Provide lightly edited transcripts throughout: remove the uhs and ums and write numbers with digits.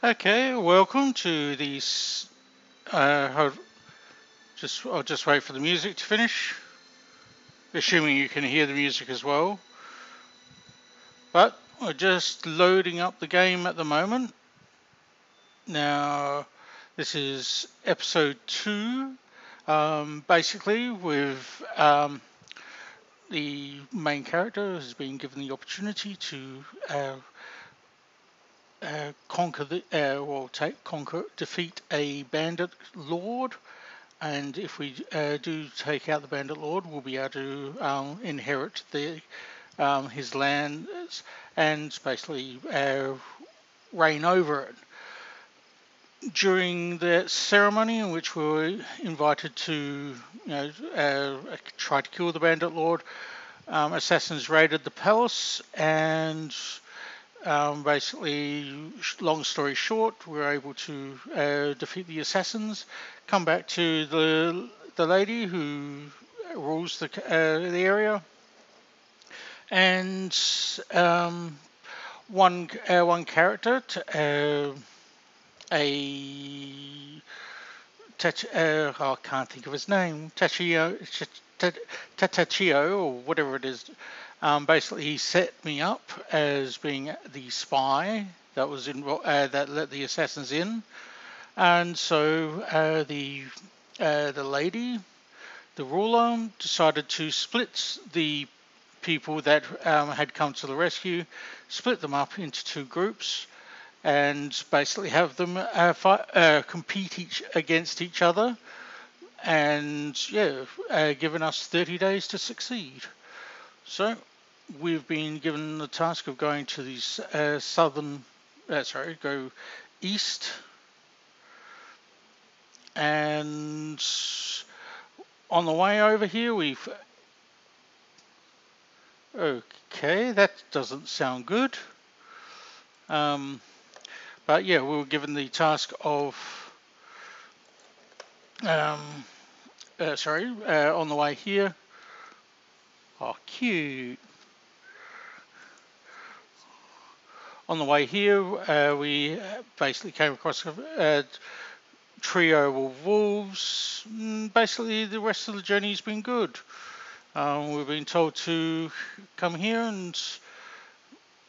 Okay, welcome to these. Hold, I'll just wait for the music to finish, assuming you can hear the music as well. But we're just loading up the game at the moment. Now, this is episode 2. Basically, with the main character has been given the opportunity to conquer defeat a bandit lord. And if we do take out the Bandit Lord, we'll be able to inherit his land and basically reign over it. During the ceremony in which we were invited to, try to kill the Bandit Lord, assassins raided the palace and basically, long story short, we were able to defeat the assassins, come back to the lady who rules the area, and one character, a I can't think of his name, Tatachio or whatever it is. Basically, he set me up as being the spy that let the assassins in, and so the lady, the ruler, decided to split the people that had come to the rescue, split them up into two groups, and basically have them compete against each other, and given us 30 days to succeed. So we've been given the task of going to these go east, and on the way over here okay, that doesn't sound good. But yeah, we were given the task of, on the way here. Oh, cute. On the way here, we basically came across a trio of wolves. Basically, the rest of the journey's been good. We've been told to come here and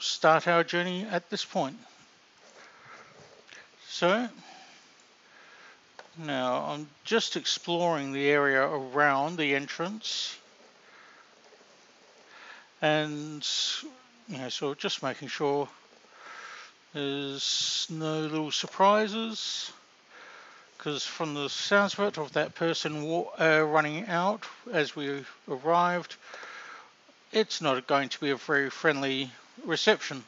start our journey at this point. So, now I'm just exploring the area around the entrance. And, so just making sure there's no little surprises. Because from the sounds of it, of that person running out as we arrived, it's not going to be a very friendly reception.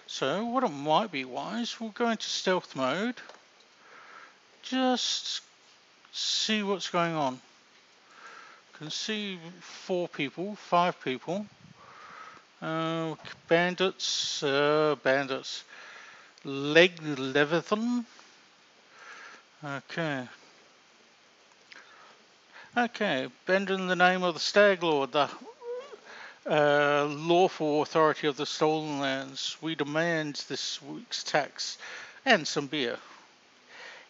So what it might be wise, we'll go into stealth mode, just see what's going on. Can see 5 people. Bandits. Leviathan. Okay. Bend in the name of the Stag Lord, the lawful authority of the stolen lands. We demand this week's tax and some beer.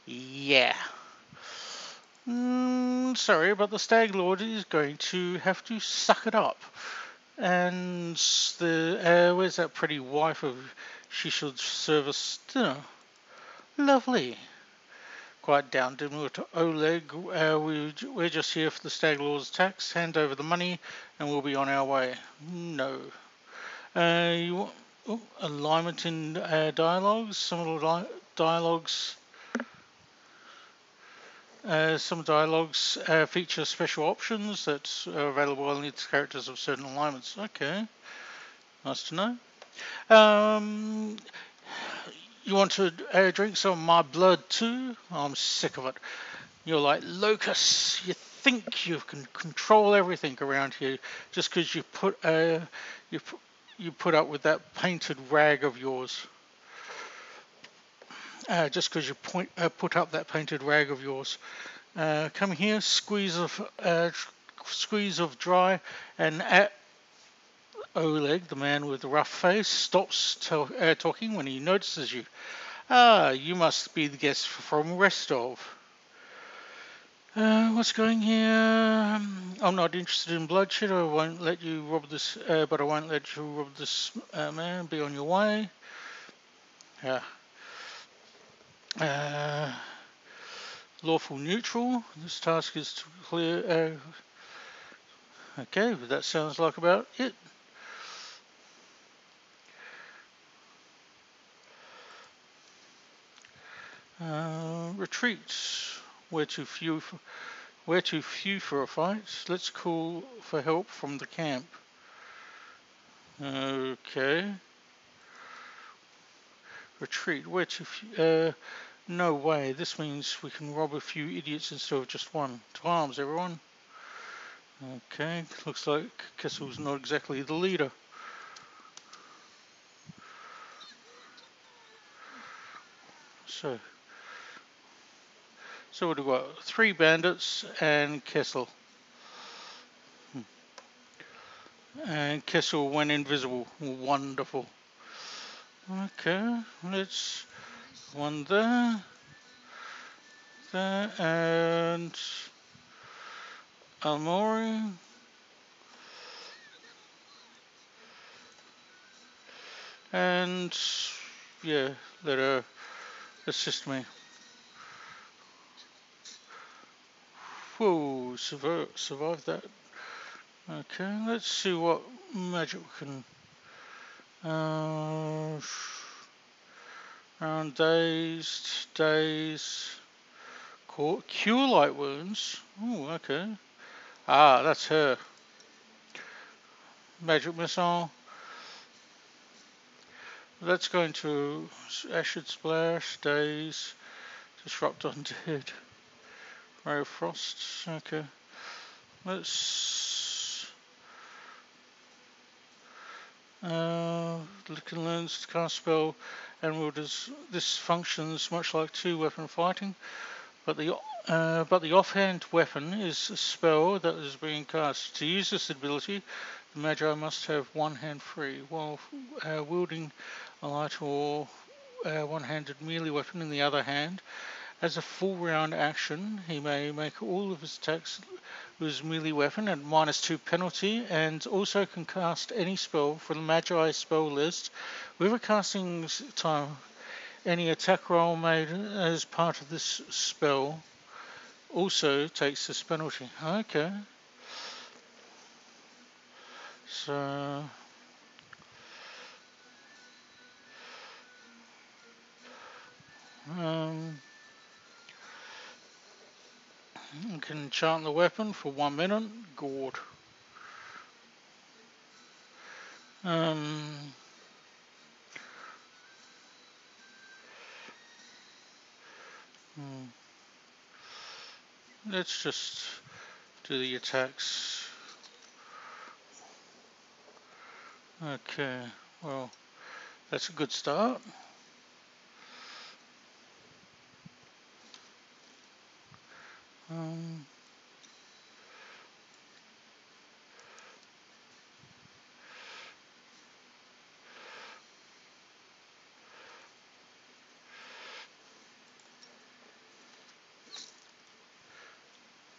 Yeah. Sorry, but the Stag Lord is going to have to suck it up. And where's that pretty wife of? She should serve us dinner. Lovely. Quite down to Oleg. We're just here for the Stag Lord's tax. Hand over the money, and we'll be on our way. No. You want alignment in dialogues? Some of the dialogues. Some dialogues feature special options that are available only to characters of certain alignments. Okay, nice to know. You want to drink some of my blood too? I'm sick of it. You're like Locus. You think you can control everything around here just because you put up with that painted rag of yours. Just because you put up that painted rag of yours. Come here, squeeze of dry, and Oleg, the man with the rough face, stops talking when he notices you. Ah, you must be the guest from Restov. What's going here? I'm not interested in bloodshed. I won't let you rob this, but I won't let you rob this man. Be on your way. Yeah. Uh, Lawful neutral. This task is to clear. Okay, that sounds like about it. Retreats. We're too few. We're too few for a fight. Let's call for help from the camp. Okay. Retreat. We're too few. No way. This means we can rob a few idiots instead of just one. To arms, everyone. Okay. Looks like Kessel's not exactly the leader. So what do we got? 3 bandits and Kessel. And Kessel went invisible. Wonderful. Okay, let's one there, and Amori. And yeah, let her assist me. Whoa, survive that. Okay, let's see what magic we can. Round days. Cure light wounds. Oh, okay. Ah, that's her. Magic missile. That's going to acid splash, daze, disrupt undead. Ray of frost. Okay. Let's. Can learn to cast spell, and this functions much like 2-weapon fighting, but the offhand weapon is a spell that is being cast. To use this ability, the Magi must have one hand free, while wielding a light or one-handed melee weapon in the other hand. As a full round action, he may make all of his attacks with his melee weapon at -2 penalty, and also can cast any spell from the Magi spell list with a casting time. Any attack roll made as part of this spell also takes this penalty. Okay. So you can enchant the weapon for 1 minute. Good. Let's just do the attacks. Okay, well, that's a good start.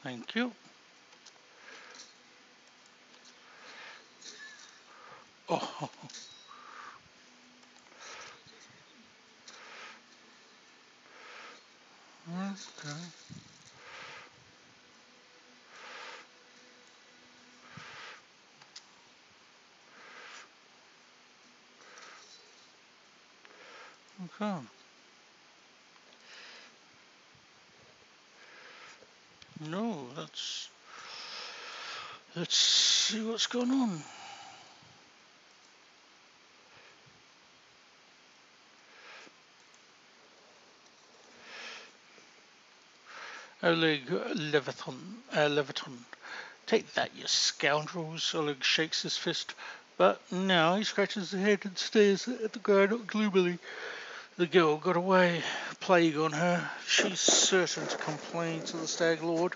Thank you. Oh. Okay. Okay. No, let's see what's going on. Oleg Leviton. Take that, you scoundrels. Oleg shakes his fist, but now he scratches his head and stares at the ground gloomily. The girl got away. Plague on her. She's certain to complain to the Stag Lord.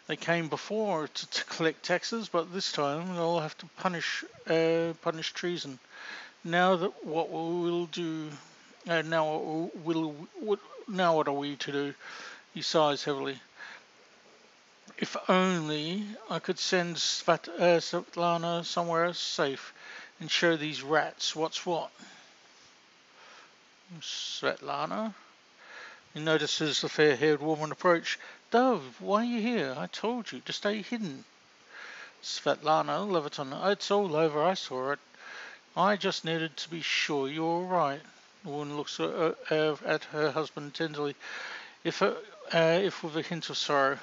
They came before to collect taxes, but this time they'll have to punish treason. Now that what we'll do, now now what are we to do? He sighs heavily. If only I could send Svetlana somewhere safe and show these rats what's what. Svetlana? He notices the fair-haired woman approach. Dove, why are you here? I told you to stay hidden. Svetlana Leviton. It's all over. I saw it. I just needed to be sure you're all right. The woman looks at her husband tenderly, if with a hint of sorrow.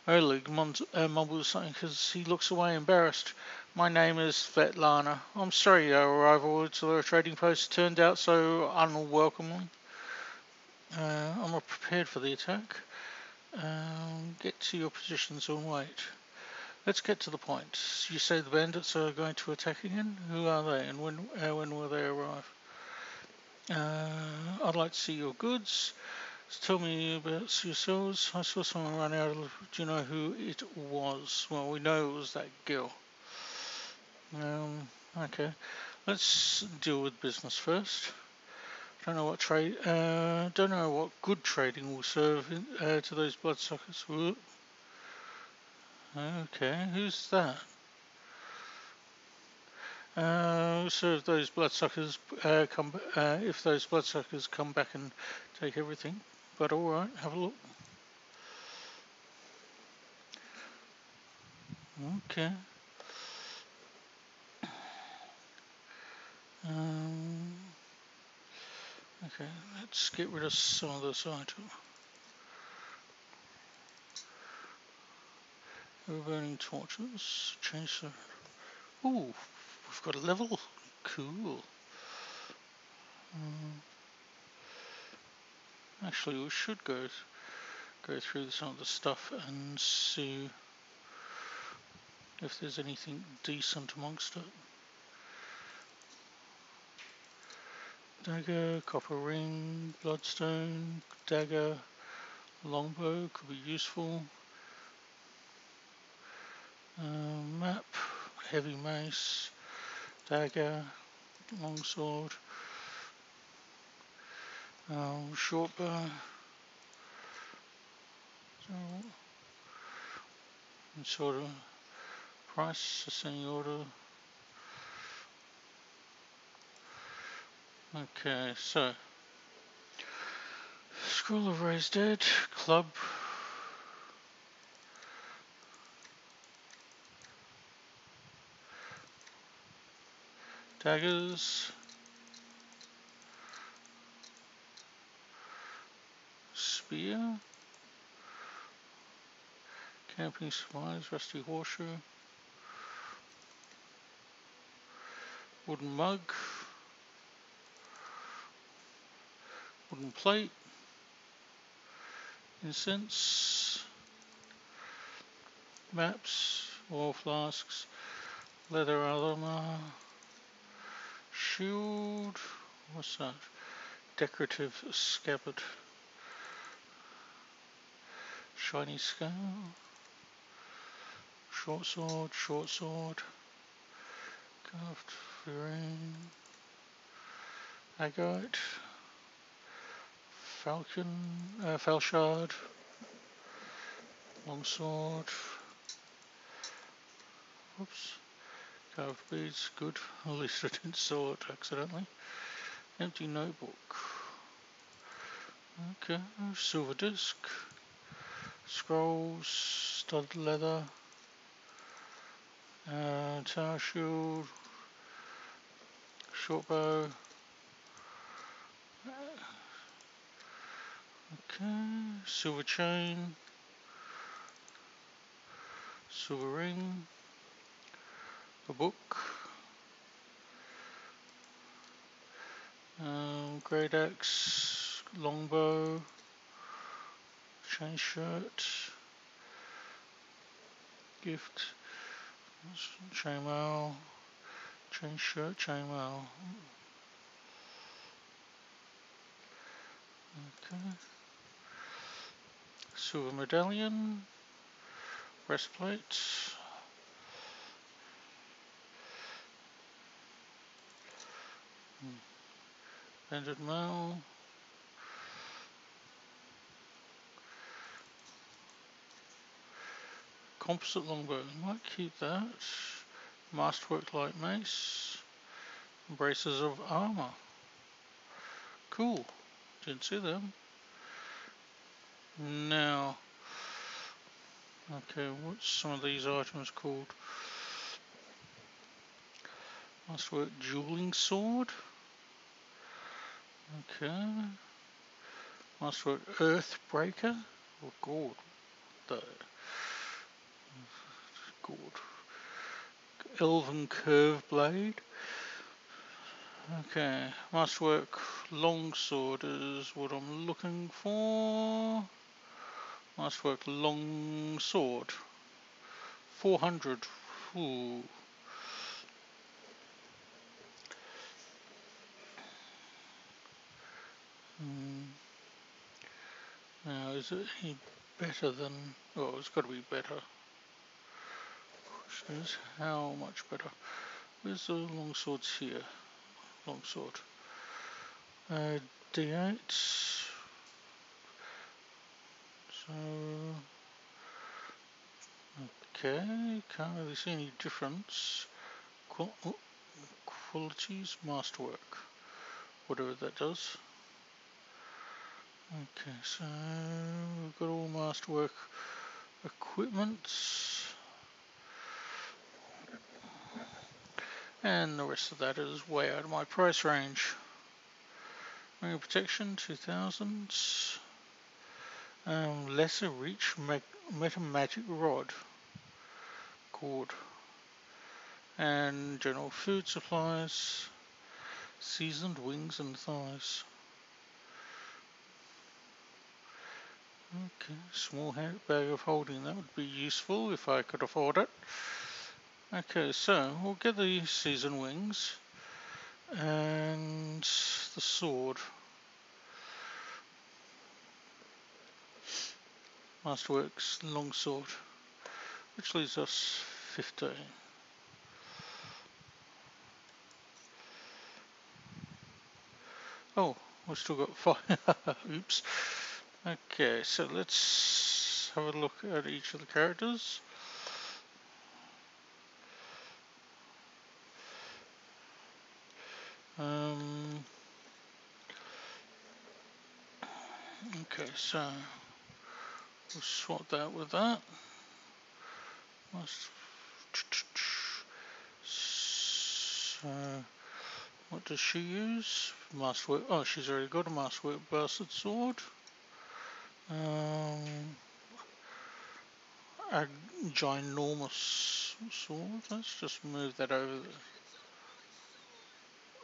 Oleg mumbles something because he looks away embarrassed. My name is Svetlana. I'm sorry our arrival to the trading post turned out so unwelcoming. I'm not prepared for the attack. Get to your positions and wait. Let's get to the point. You say the bandits are going to attack again? Who are they and when will they arrive? I'd like to see your goods. Tell me about yourselves. I saw someone run out. Do you know who it was? Well, we know it was that girl. Okay. Let's deal with business first. Don't know what don't know what good trading will serve to those bloodsuckers. Okay, who's that? So if those bloodsuckers if those bloodsuckers come back and take everything, but all right, have a look. Okay. Okay, let's get rid of some of this item. We're burning torches. Change the. Ooh, we've got a level. Cool. Actually, we should go through some of the stuff and see if there's anything decent amongst it. Dagger, copper ring, bloodstone, dagger, longbow could be useful. Map, heavy mace, dagger, longsword, short bow. Sort of price, ascending order. Okay, so Scroll of Raised Dead, club. Daggers. Spear. Camping supplies, rusty horseshoe. Wooden mug. Wooden plate. Incense. Maps. Oil flasks. Leather armor. Shield. What's that? Decorative scabbard. Shiny scale. Short sword. Short sword. Carved figurine. Agate. Falshard. Longsword. Whoops. Carved beads, good. At least I didn't saw it accidentally. Empty notebook. Okay, silver disc. Scrolls, studded leather. Tower shield. Short bow. Okay, silver chain. Silver ring. A book. Great axe. Longbow. Chain shirt. Gift. Chainmail. Chain shirt. Chainmail. Okay. Silver medallion. breastplate. Bandit mail. Composite longbow. Might keep that. Masterwork light mace. Braces of armor. Cool. Didn't see them. Now, okay, what's some of these items called? Masterwork dueling sword. Okay. Masterwork earthbreaker. Oh god. The god. Elven curve blade. Okay. Masterwork longsword is what I'm looking for. Masterwork longsword. 400. Ooh. Now, is it any better than... Oh, it's got to be better. Question is, how much better? Where's the longswords here? Longsword. D8. So... Okay, can't really see any difference. Qualities, masterwork. Whatever that does. Okay, so we've got all masterwork equipment. And the rest of that is way out of my price range. Ring of protection, 2000. Lesser reach meta magic rod. Cord. And general food supplies. Seasoned wings and thighs. Okay, small bag of holding, that would be useful if I could afford it. Okay, so we'll get the seasoned wings and the sword. Masterworks longsword, which leaves us 15. Oh, we've still got 5. Oops. Okay, so let's have a look at each of the characters. Okay, so we'll swap that with that. So, what does she use? Masterwork. Oh, she's already got a Masterwork Bastard Sword. A ginormous sword. Let's just move that over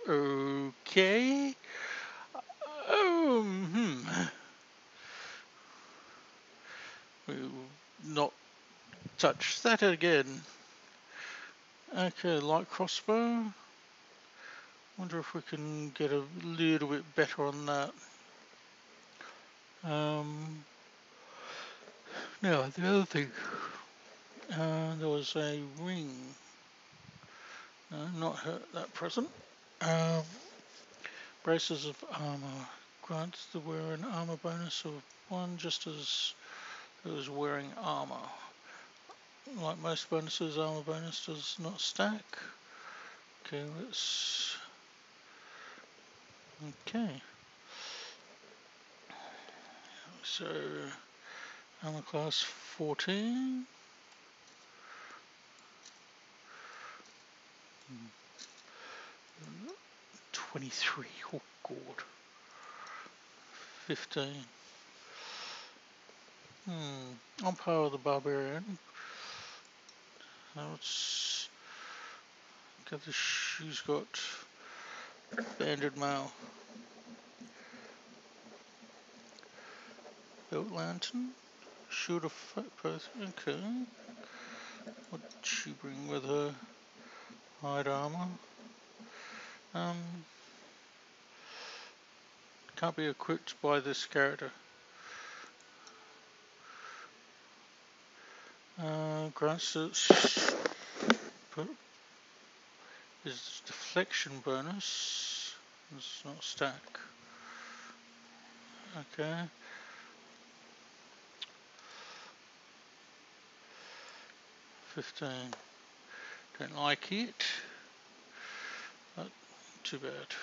there. Okay. We will not touch that again. Okay, light crossbow. Wonder if we can get a little bit better on that. Now, the other thing, there was a ring. No, not her, that present. Braces of armor. Grants the wearer an armor bonus of 1 just as it was wearing armor. Like most bonuses, armor bonus does not stack. Okay, let's... Okay. So, armor class 14. 23. Oh god. 15. On par with the barbarian. Now let's get the shoes. Got banded mail. Belt lantern. Shield of both. Okay. What did she bring with her? Hide armor. Can't be equipped by this character. Grants but is deflection bonus. It's not stack. Okay. 15. Don't like it. But too bad.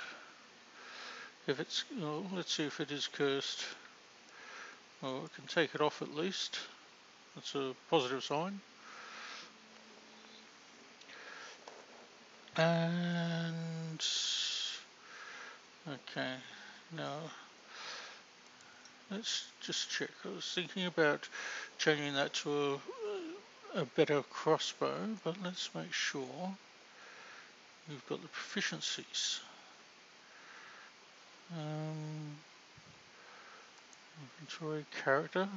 If it's, well, let's see if it is cursed. Well, we can take it off at least. That's a positive sign. And okay, now let's just check. I was thinking about changing that to a better crossbow, but let's make sure we've got the proficiencies. Inventory, character.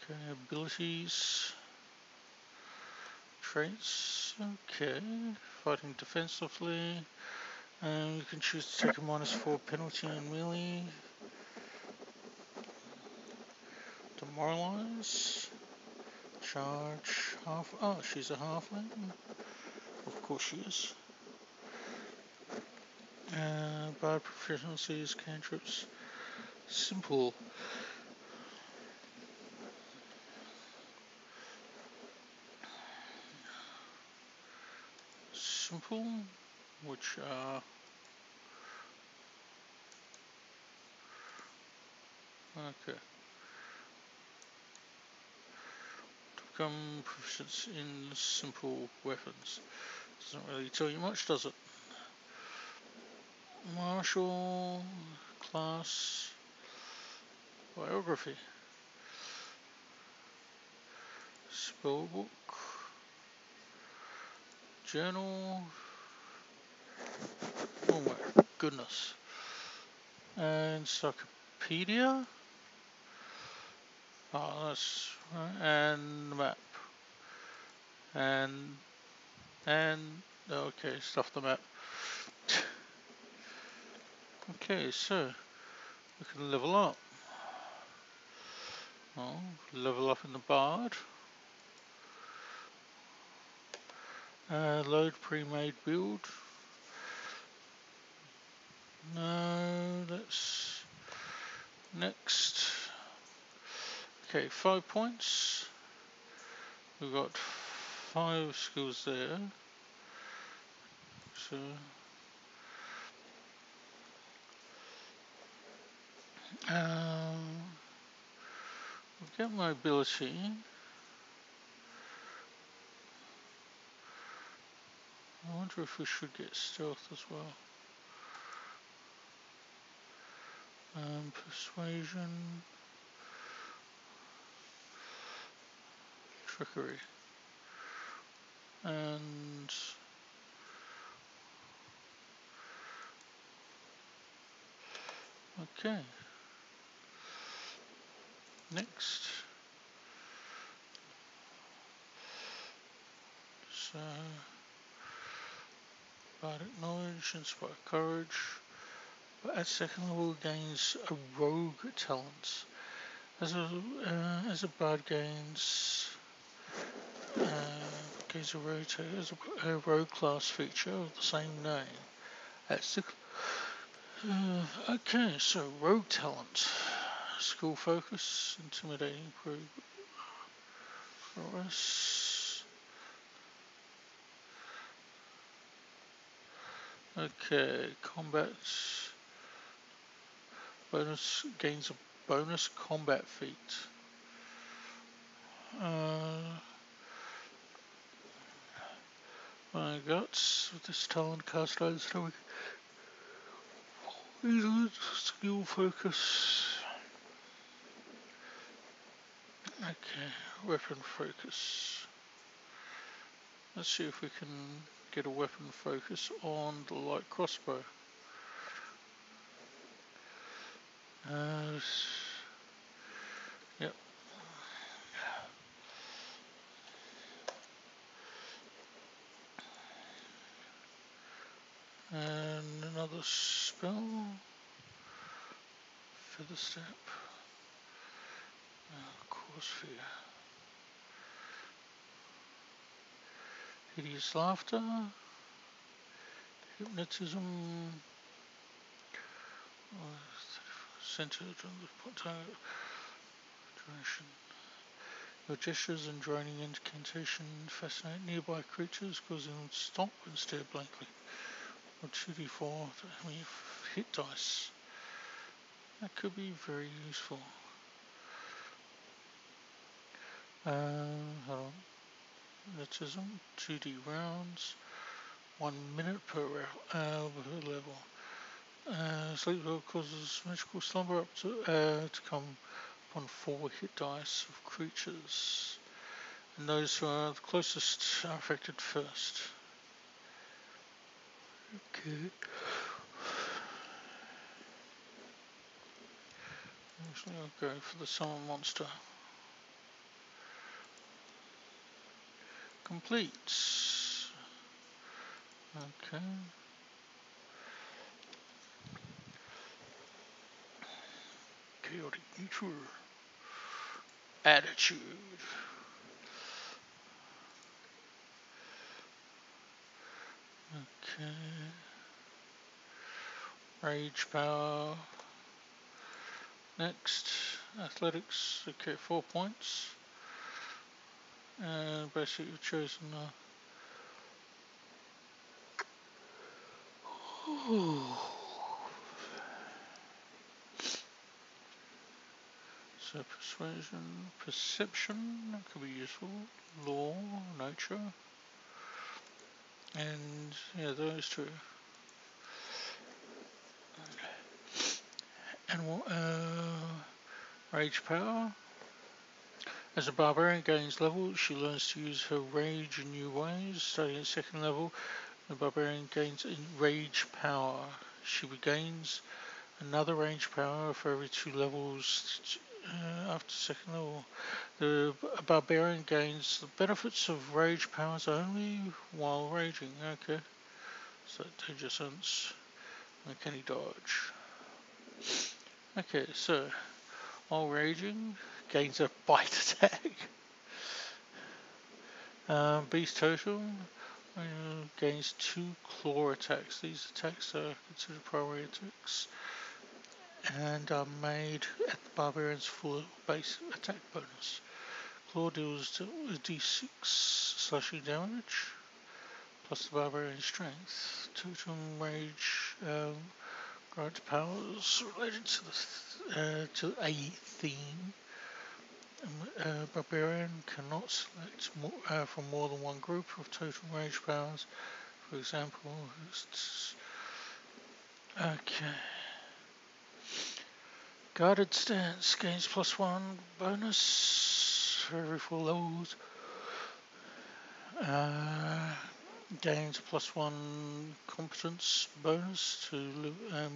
Okay, abilities, traits. Okay, fighting defensively. And you can choose to take a -4 penalty in melee. Demoralize. Charge. Half. Oh, she's a halfling. Of course she is. Bard proficiencies, cantrips. Simple. Simple. Which are. Okay. To become proficient in simple weapons. Doesn't really tell you much, does it? Martial. Class. Biography. Spellbook. Journal. Oh my goodness. Encyclopedia. Oh, that's right. And the map. And okay, stuff the map. Okay, so we can level up. Oh, level up in the Bard. Load pre-made build. No, that's next. Okay, 5 points. We've got 5 skills there. So we'll get mobility. I wonder if we should get stealth as well. Persuasion. Trickery. And okay. Next. So Bardic knowledge, inspire courage. But at second level gains a rogue talent. As a bard gains a rogue class feature of the same name. At okay, so rogue talent, skill focus, intimidating progress. Okay, combat bonus gains a bonus combat feat. My guts with this talent cast over stomach. Skill focus. Okay, weapon focus. Let's see if we can get a weapon focus on the light crossbow. Yep. And another spell. Feather Step. Course Fear. Hideous Laughter. Hypnotism. Centered on the target. Duration. Your gestures and droning incantation fascinate nearby creatures, causing them to stop and stare blankly. Or 2d4, how many hit dice? That could be very useful. Hold on. Hypnotism, 2d rounds, 1 minute per level. Sleep causes magical slumber up to come upon 4 hit dice of creatures, and those who are the closest are affected first. Okay. Actually, I'll go for the summon monster. Complete. Okay. Chaotic neutral. Attitude. Okay. Rage power. Next, athletics. Okay, 4 points. And basically, you've chosen. So persuasion, perception, that could be useful. Law, nature, and yeah, those two. And rage power. As a barbarian gains level, she learns to use her rage in new ways. Starting at 2nd level, the barbarian gains rage power. She regains another rage power for every 2 levels after 2nd level. The barbarian gains the benefits of rage powers only while raging. Okay, so danger sense, uncanny dodge. Okay, so while raging, gains a bite attack. Beast totem gains 2 claw attacks. These attacks are considered primary attacks and are made at the barbarian's full base attack bonus. Claw deals d6 slashing damage plus the barbarian's strength. Totem rage grants powers related to a theme. Barbarian cannot select from more than one group of totem rage powers. For example, okay. Guarded stance gains +1 bonus for every 4 levels. Gains +1 competence bonus to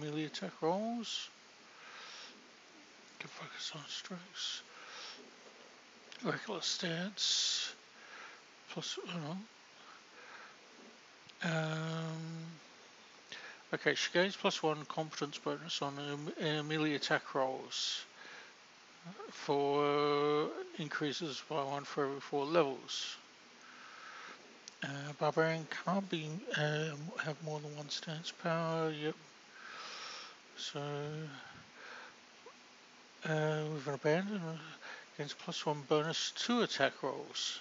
melee attack rolls. Can focus on strikes. Regular stance plus, okay, she gains +1 competence bonus on melee attack rolls for increases by 1 for every 4 levels. Barbarian can't be have more than 1 stance power. Yep. So with an abandon gains +1 bonus to attack rolls.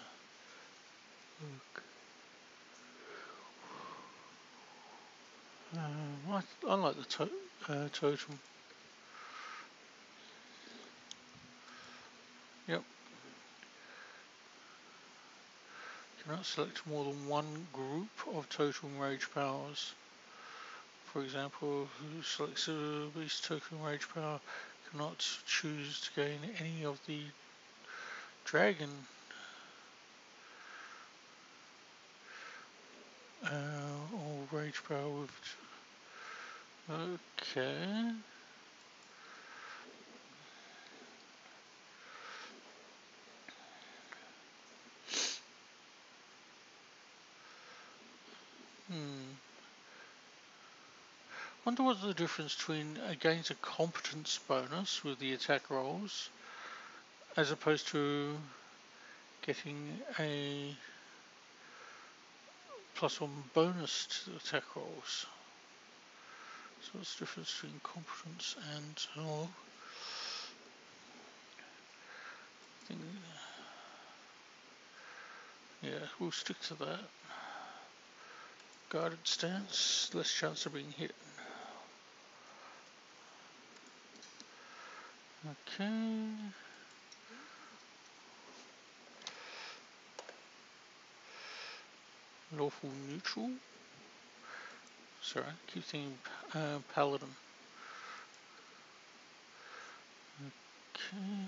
I like the totem. Yep. Cannot select more than 1 group of totem rage powers. For example, who selects a beast totem rage power cannot choose to gain any of the dragon or rage power with. Okay. Wonder what's the difference between gains a competence bonus with the attack rolls as opposed to getting a +1 bonus to the attack rolls. So what's the difference between competence and yeah, we'll stick to that. Guarded stance, less chance of being hit. Okay. Lawful neutral. Sorry, I keep thinking paladin. Okay.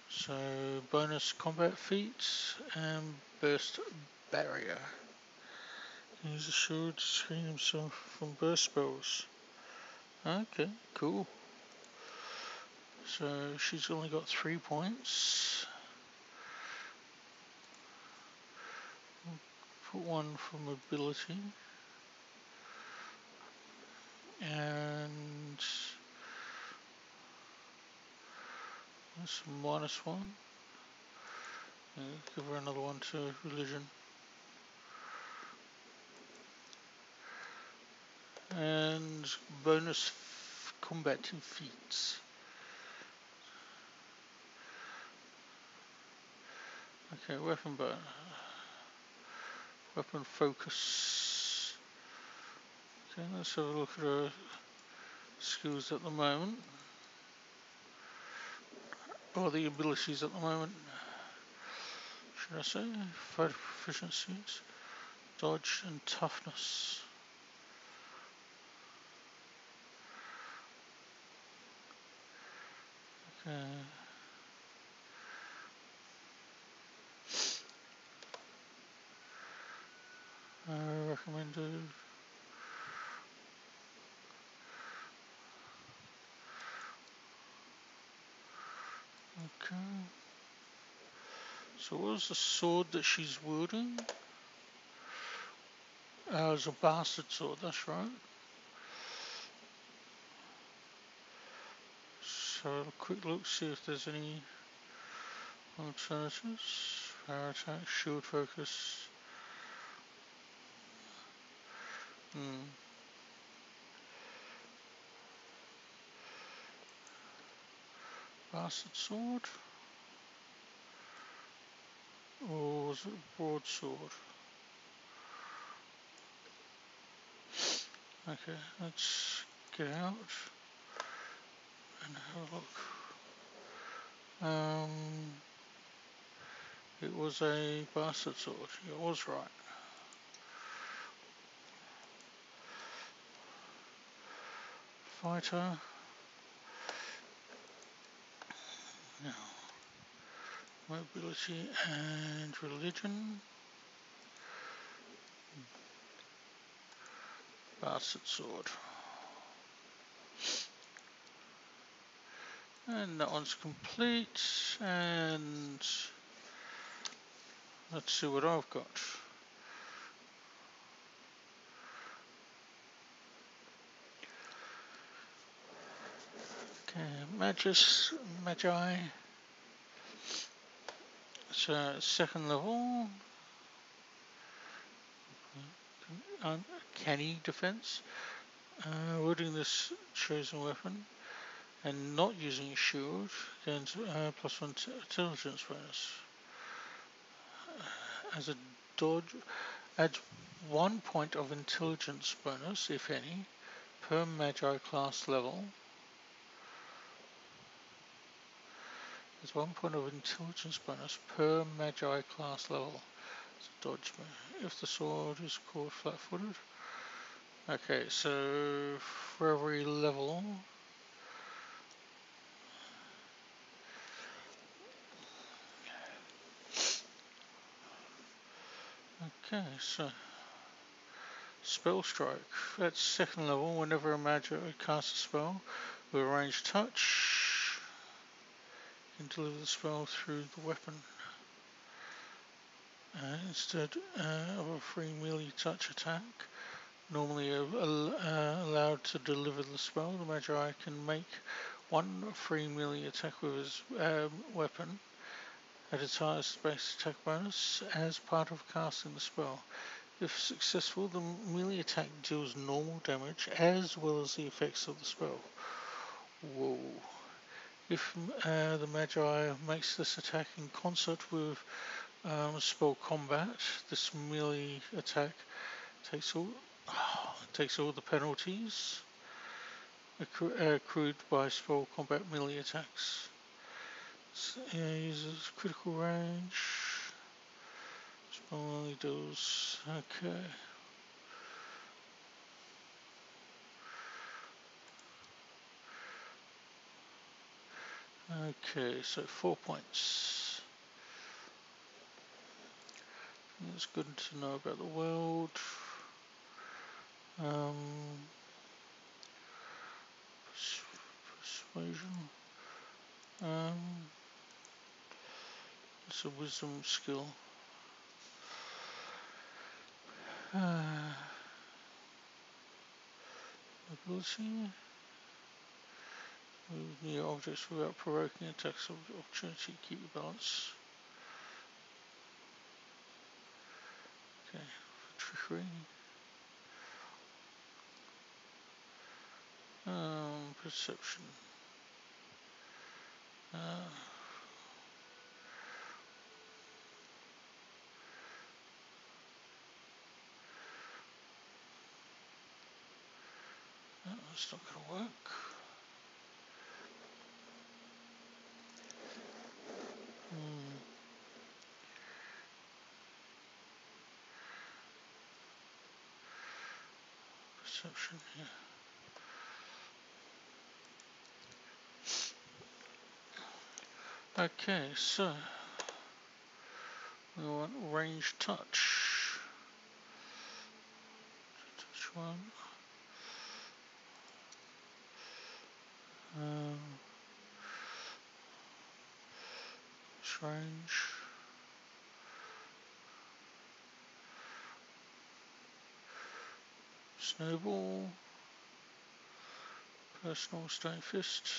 So bonus combat feats and burst barrier. Use a shield to screen himself from burst spells. Okay, cool. So she's only got 3 points. Put 1 for mobility. And that's -1. Give her another one to religion. And bonus combat feats. Okay, weapon focus. Okay, let's have a look at her skills at the moment. Or the abilities at the moment. Should I say? Fighter proficiencies, dodge and toughness. Okay. Recommended. Okay. So what was the sword that she's wielding? It's a bastard sword, that's right. So a quick look, see if there's any alternatives. Power attack, shield focus. Bastard sword? Or was it broadsword? Okay, let's get out and have a look. It was a bastard sword, it was right. Fighter. Now, mobility and religion. Bastard sword. And that one's complete, and let's see what I've got. Okay, Magi. So second level. Uncanny defense. Wielding this chosen weapon and not using a shield gains +1 intelligence bonus. As a dodge, adds 1 point of intelligence bonus, if any, per Magi class level. There's 1 point of intelligence bonus per Magi class level. It's a dodge. If the sword is caught flat-footed. Okay, so for every level, okay, so spell strike. At second level, whenever a Magi casts a spell with a ranged touch, you can deliver the spell through the weapon. Instead of a free melee touch attack, normally allowed allowed to deliver the spell, the Magi can make one free melee attack with his weapon at its highest base attack bonus as part of casting the spell. If successful, the melee attack deals normal damage as well as the effects of the spell. Whoa. If the Magi makes this attack in concert with spell combat, this melee attack takes all the penalties accrued by spell combat melee attacks. Uses critical range. Spell only deals. Okay. Okay, so 4 points. It's good to know about the world. Persuasion. It's a wisdom skill. Ability. Move near objects without provoking attacks of opportunity. Keep your balance. Okay, trickery. Perception. That's not going to work. Perception here. Okay, so we want range touch. Touch one. Range. Snowball. Personal stone fist.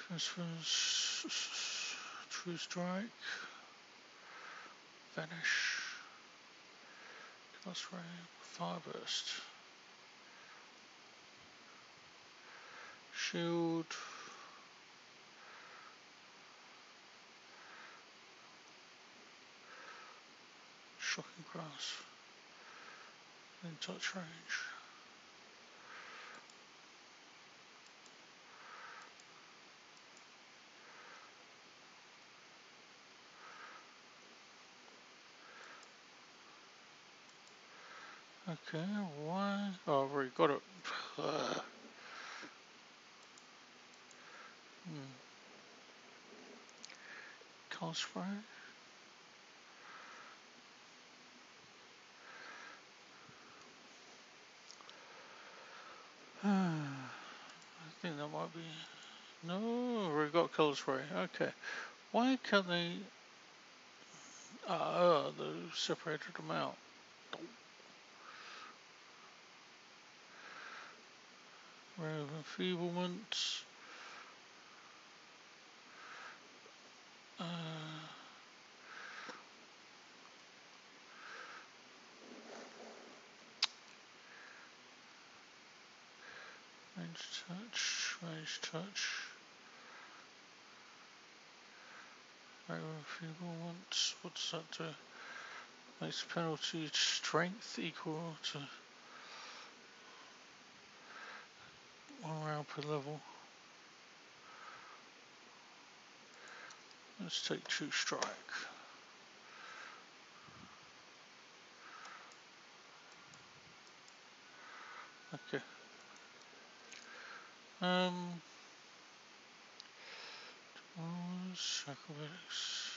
Transference. True strike. Vanish. Cast ray. Fire burst. Shield. Shocking grasp. In touch range. Okay, why? Oh, I've already got it. Cast spray. I think that might be. No, I've already got color spray. Okay. Why can't they? They separated them out. Ray of enfeeblement. Range touch. Range touch. Ray of enfeeblement. What's that do? Makes penalty strength equal to 1 round per level. Let's take True Strike. Okay. Acrobatics.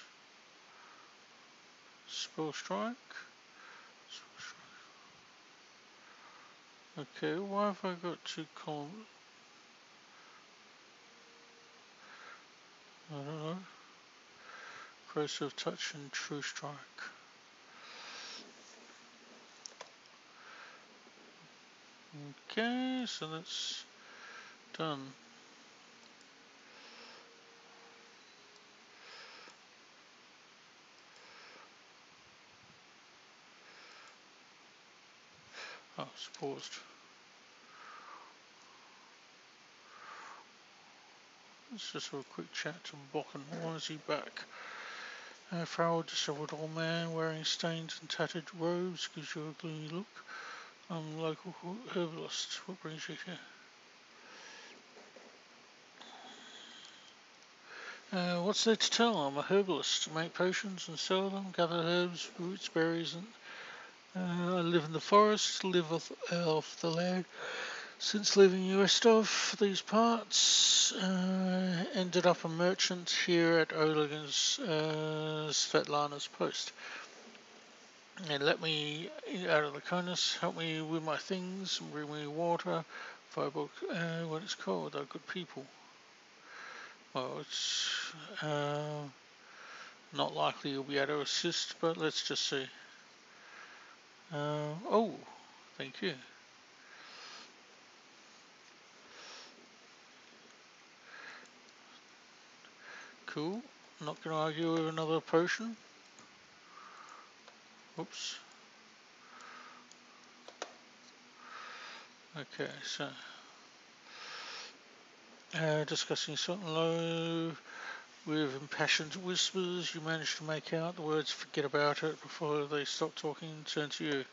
Spell strike. Okay, why have I got 2 columns? I don't know. Corrosive touch and True Strike. Okay, so that's done. Oh, it's paused. Let's just have a quick chat to Bokken. Why is he back? Farrell, disheveled old man wearing stained and tattered robes gives you a gloomy look. I'm a local herbalist. What brings you here? What's there to tell? I'm a herbalist. I make potions and sell them, gather herbs, roots, berries, and I live in the forest, live off the land. Since leaving Rostov for these parts, ended up a merchant here at Olegin's Svetlana's post. And let me, out of the kindness, help me with my things, bring me water, firebook, what it's called, they're good people. Well, it's not likely you'll be able to assist, but let's just see. Oh, thank you. Cool. Not going to argue with another potion. Oops. Okay, so discussing something low with impassioned whispers, you manage to make out the words "forget about it" before they stop talking and turn to you.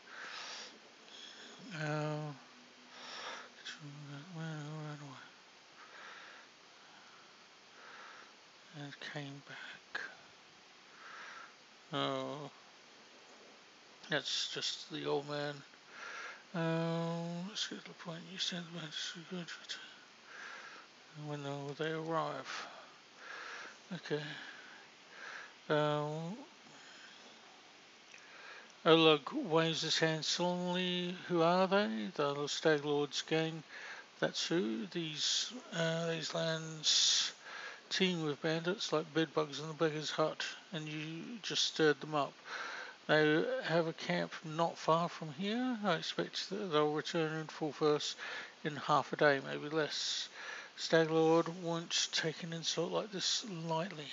And came back. Oh, that's just the old man. Let's get to the point. You said that's good. When will they arrive? Okay. Oleg waves his hand solemnly. Who are they? The Stag Lord's gang. That's who. These lands teem with bandits like bedbugs in the beggar's hut, and you just stirred them up. They have a camp not far from here. I expect that they'll return in full force in half a day, maybe less. Staglord won't take an insult like this lightly,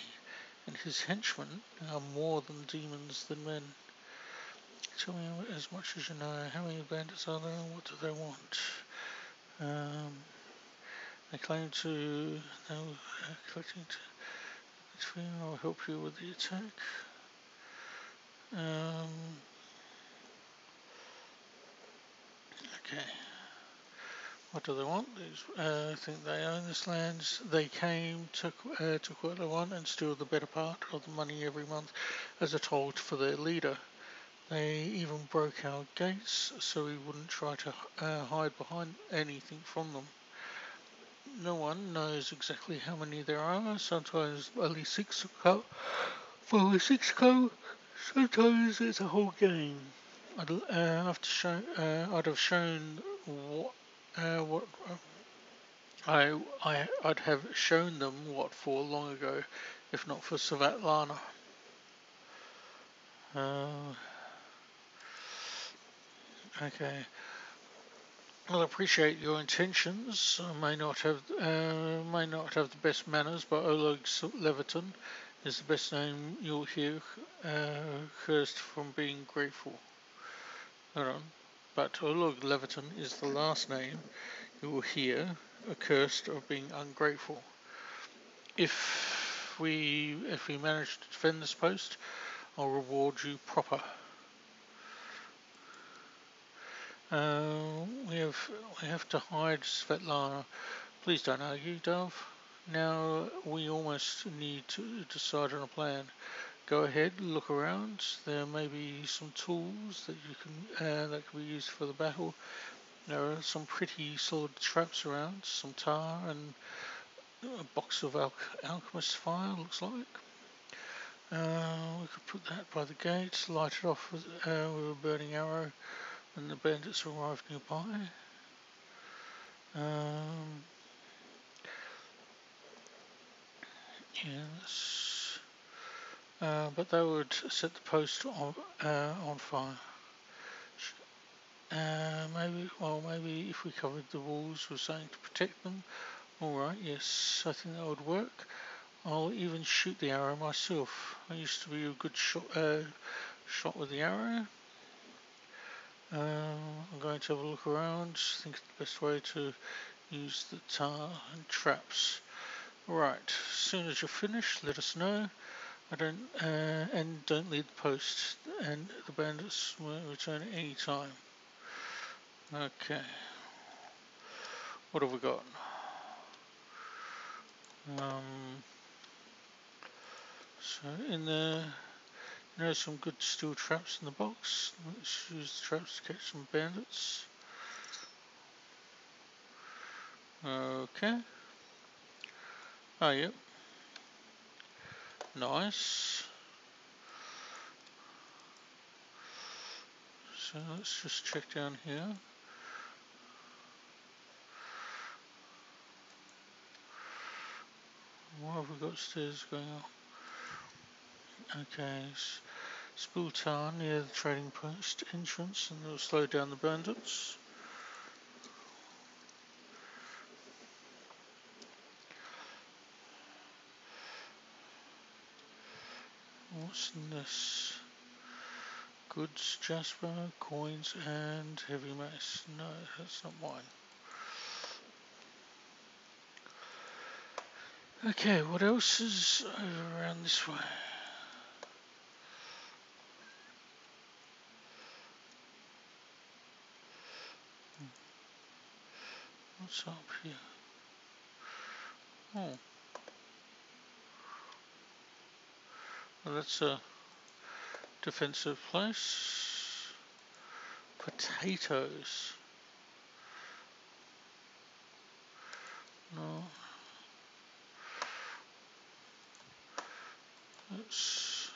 and his henchmen are more than demons than men. Tell me as much as you know. How many bandits are there, and what do they want? They claim to know collecting. I'll help you with the attack. Okay. What do they want? I think they own this land. They came, took what they want, and steal the better part of the money every month as a toll for their leader. They even broke our gates so we wouldn't try to hide behind anything from them. No one knows exactly how many there are. Sometimes only 6 come. 5 or 6 come. Sometimes it's a whole gang. I'd have shown what I'd have shown them what for long ago, if not for Svetlana. Okay. Well, I appreciate your intentions. I may not have the best manners, but Oleg Leviton is the best name you'll hear, cursed from being grateful. Hold on. But Oleg Leviton is the last name you will hear accursed of being ungrateful. If we manage to defend this post, I'll reward you proper. We have to hide Svetlana. Please don't argue, Dove. Now we almost need to decide on a plan. Go ahead, look around. There may be some tools that you can that can be used for the battle. There are some pretty solid traps around, some tar and a box of alchemist fire. Looks like. We could put that by the gate, light it off with a burning arrow, and the bandits arrive nearby. Yes. But they would set the post on fire. maybe if we covered the walls with something to protect them. Alright, yes, I think that would work. I'll even shoot the arrow myself. I used to be a good shot with the arrow. I'm going to have a look around, think of the best way to use the tar and traps. Right, as soon as you're finished, let us know. And don't leave the post, and the bandits will return at any time. Okay, what have we got? So in there, some good steel traps in the box. Let's use the traps to catch some bandits. Okay. Oh, yep. Nice. So let's just check down here. What have we got stairs going up? Okay, spool tar near the trading post entrance, and it'll slow down the bandits. What's in this? Goods, jasper, coins, and heavy mace. No, that's not mine. Okay, what else is over around this way? What's up here? Oh. Well, that's a defensive place. Potatoes. No. Let's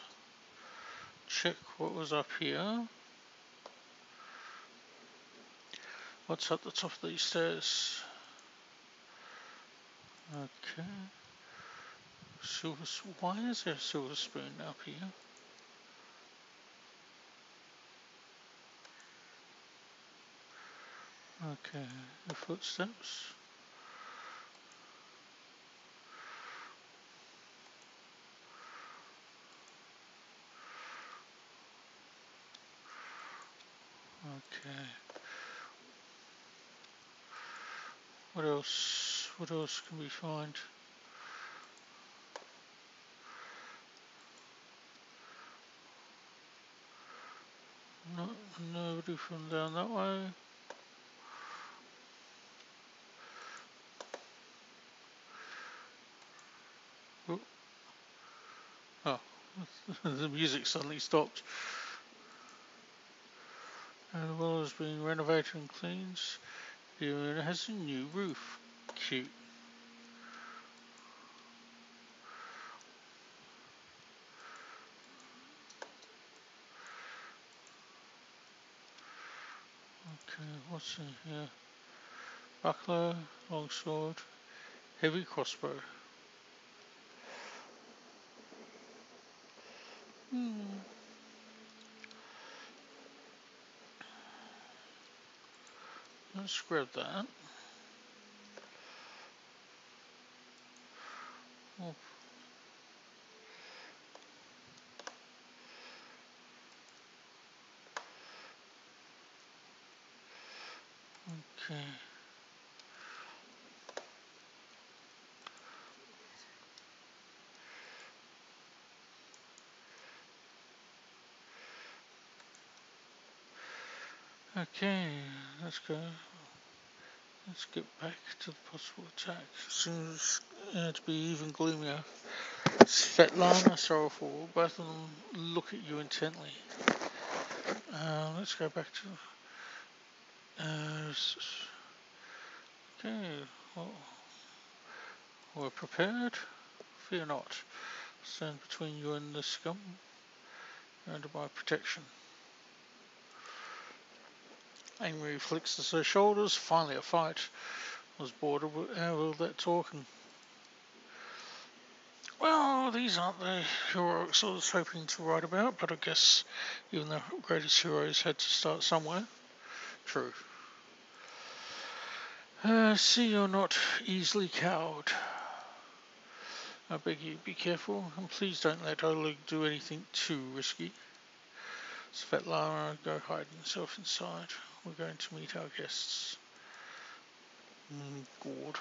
check what was up here. What's at the top of these stairs? Okay. Silver. Why is there a silver spoon up here? Okay. The footsteps. Okay. What else? What else can we find? No, nobody from down that way. Oh, the music suddenly stopped. And the wall is being renovated and cleaned. The arena has a new roof. Cute. Okay, what's in here? Buckler, longsword, heavy crossbow. Let's grab that. Oh. Okay. Okay, let's go. Let's get back to the possible attack. Seems to be even gloomier. Svetlana, sorrowful, both of them look at you intently. Let's go back to. Okay, well, we're prepared. Fear not. Stand between you and the scum. Under my protection. Amy flexes her shoulders. Finally, a fight. I was bored of all that talking. Well, these aren't the heroics I was hoping to write about, but I guess even the greatest heroes had to start somewhere. True. See, you're not easily cowed. I beg you, be careful, and please don't let Oleg do anything too risky. Svetlana, go hide himself inside. We're going to meet our guests. Good.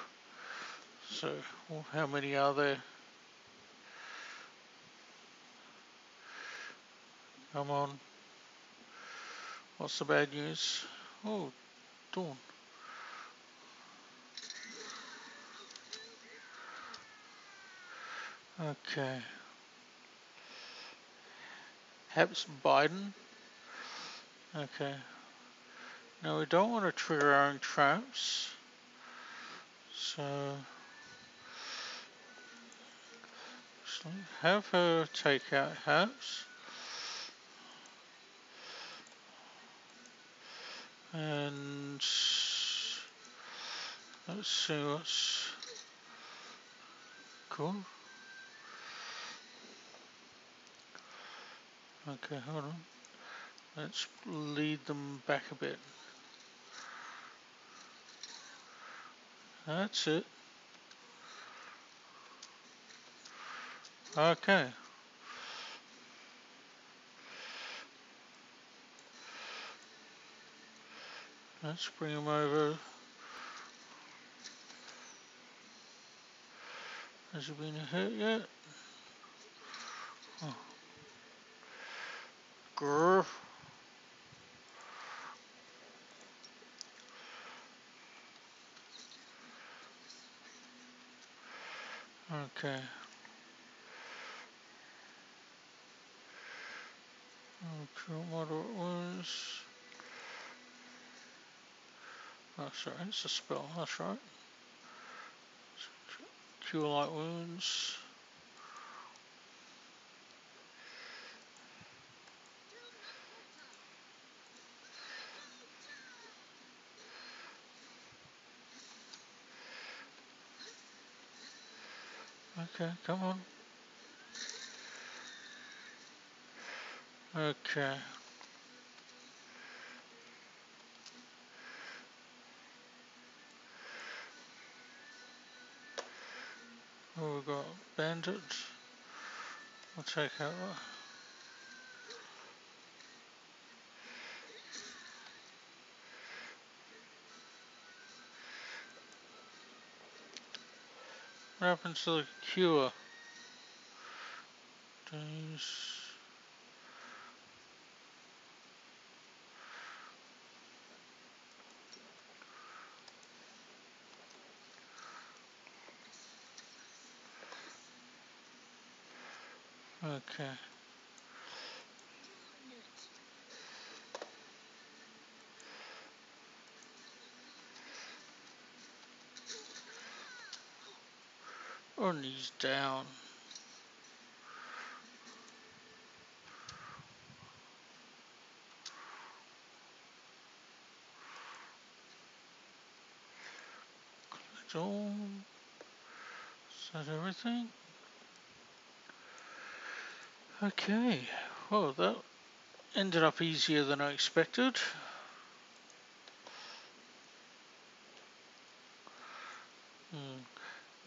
So, well, how many are there? Come on. What's the bad news? Oh, Dawn. Okay. Perhaps Biden? Okay. Now we don't want to trigger our own traps. So, have her take out Habs. And let's see what's cool. Okay, hold on. Let's lead them back a bit. That's it. Okay. Let's bring them over. Has he been hit yet? Oh. Grr. Okay. Okay, moderate wounds. Oh, sorry, it's a spell, that's right. Cure light wounds. Okay, come on. Okay. Oh, we've got Bandit. I'll take out that. What happens to the cure? Days. Okay. Oh, knees down. So, is that everything? Okay. Well, that ended up easier than I expected.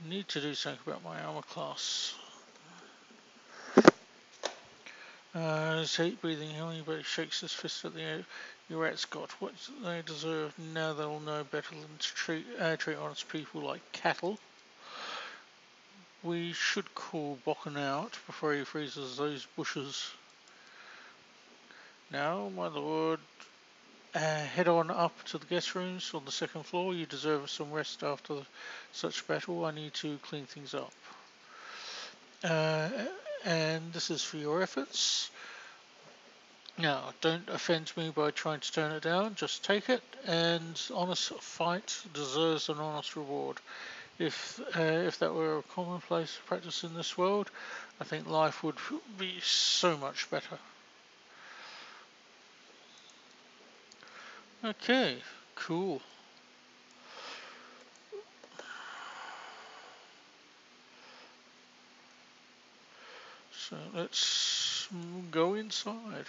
Need to do something about my armor class. His hate breathing, how anybody shakes his fist at the air. Your rats got what they deserve. Now they'll know better than to treat honest people like cattle. We should call Bokken out before he freezes those bushes. Now, my lord, head on up to the guest rooms on the second floor. You deserve some rest after such battle. I need to clean things up. Uh, and this is for your efforts. Now, don't offend me by trying to turn it down. Just take it, and honest fight deserves an honest reward. If that were a commonplace practice in this world, I think life would be so much better. Okay, cool. So let's go inside.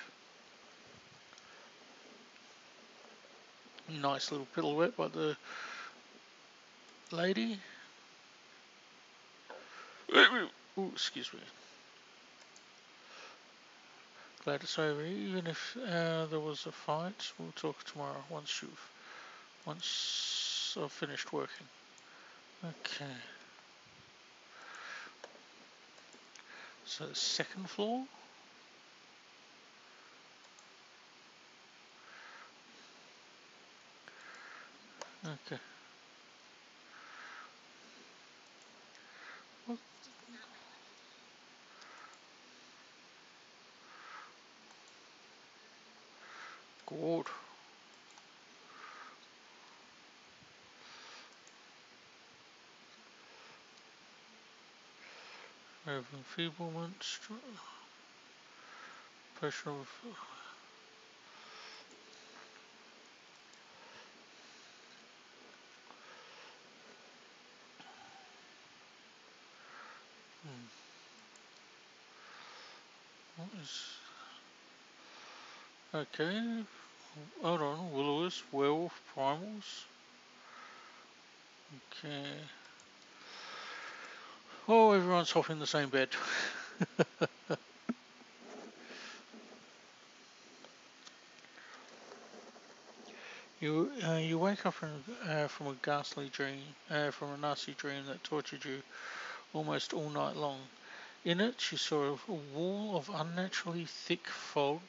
Nice little pirouette by the lady. Ooh, excuse me. Glad it's over. Even if there was a fight, we'll talk tomorrow once I've finished working. Okay. So second floor. Okay. Well, good. Enfeeblement, pressure of. What is. Okay. Hold on. Will-o-wisp, werewolf, primals. Okay. Oh, everyone's off in the same bed. You wake up from a ghastly dream, from a nasty dream that tortured you almost all night long. In it, you saw a wall of unnaturally thick fog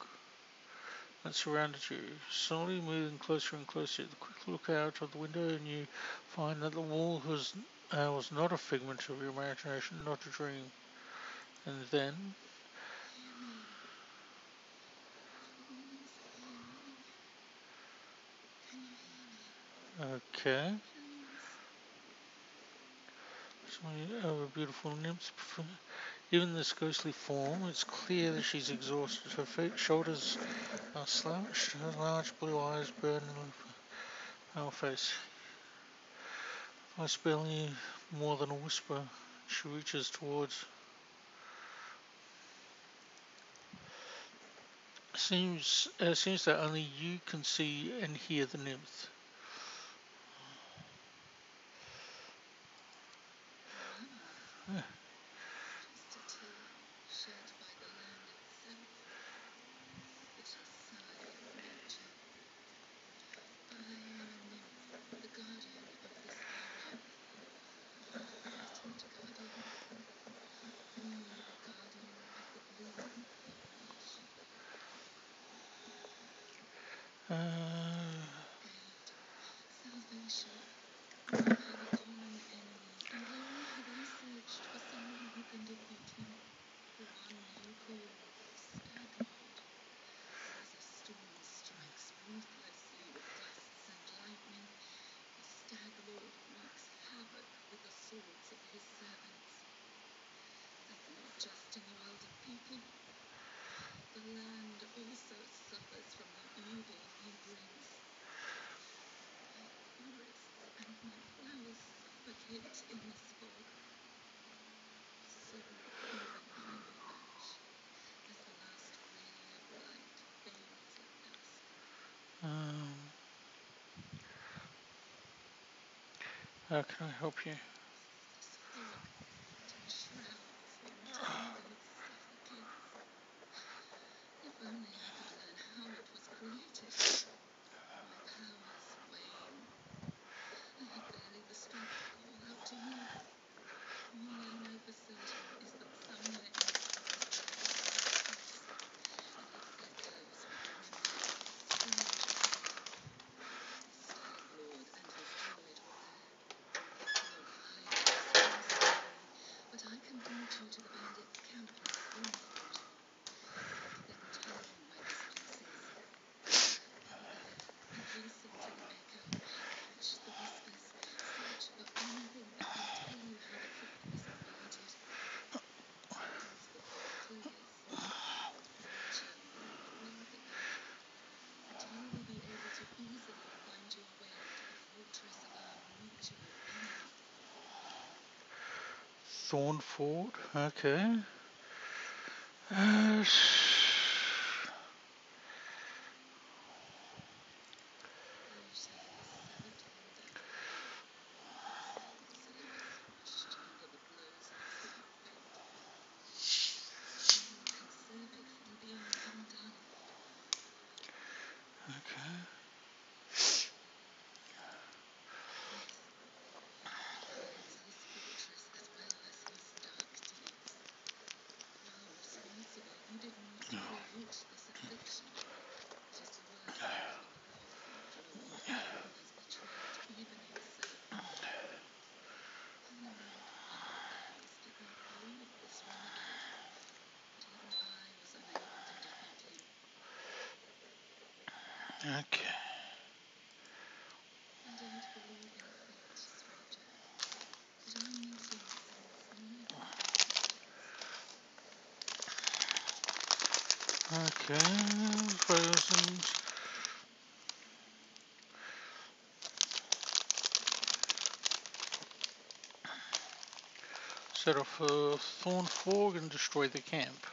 that surrounded you, slowly moving closer and closer. The quick look out of the window, and you find that the wall was not a figment of your imagination, not a dream. And then, okay, so a beautiful nymph. Even this ghostly form, it's clear that she's exhausted. Her shoulders are slouched, her large blue eyes burn in her face. Voice barely more than a whisper. She reaches towards. Seems that only you can see and hear the nymph. Uh, um, how can I help you? Thornford, okay. Uh, Okay. Okay. Frozen. Set off a thorn fog and destroy the camp.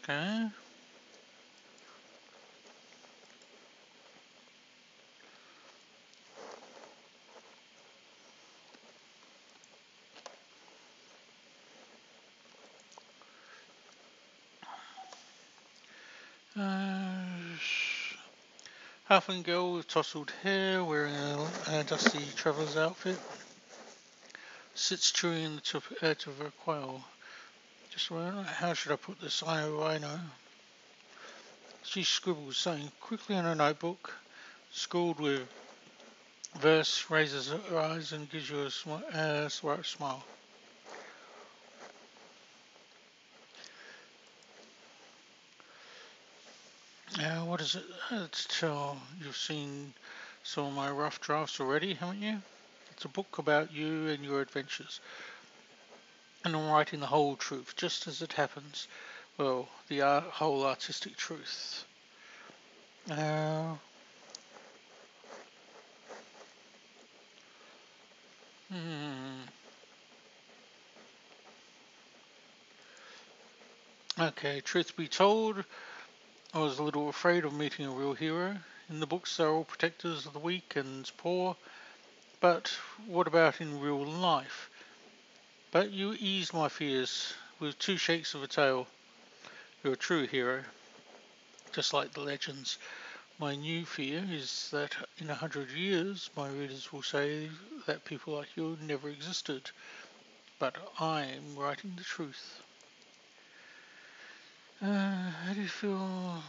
Okay. Halfling girl with tousled hair, wearing a dusty traveller's outfit, sits chewing in the tip of her quail. Just how should I put this? I know. She scribbles something quickly in her notebook, scrawled with verse, raises her eyes and gives you a smile. What is it to tell? You've seen some of my rough drafts already, haven't you? It's a book about you and your adventures. And I'm writing the whole truth, just as it happens. Well, the whole artistic truth. Uh, hmm. Okay, truth be told, I was a little afraid of meeting a real hero. In the books, they're all protectors of the weak and poor. But what about in real life? But you eased my fears with two shakes of a tail. You're a true hero, just like the legends. My new fear is that in 100 years, my readers will say that people like you never existed. But I'm writing the truth. How do you feel?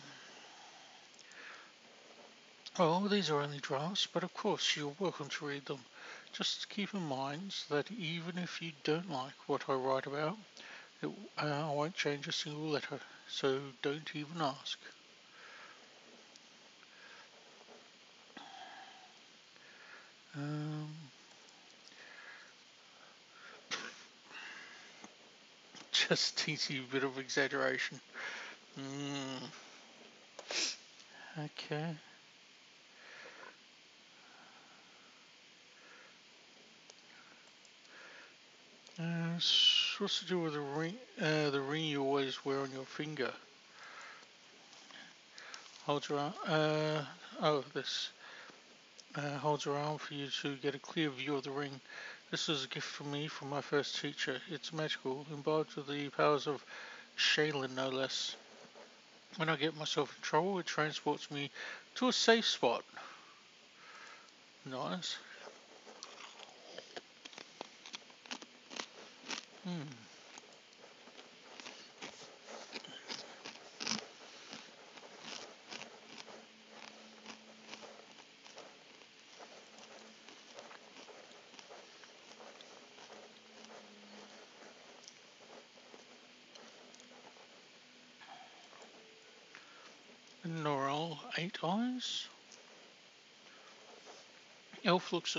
Oh, these are only drafts, but of course you're welcome to read them. Just keep in mind that even if you don't like what I write about, I won't change a single letter, so don't even ask. Um, just teensy bit of exaggeration. Mm, okay. What's to do with the ring? The ring you always wear on your finger. Holds around. This holds around for you to get a clear view of the ring. This is a gift from me from my first teacher. It's magical, imbibed with the powers of Shaylin, no less. When I get myself in trouble, it transports me to a safe spot. Nice. Hmm. Norel, 8 eyes. Elf looks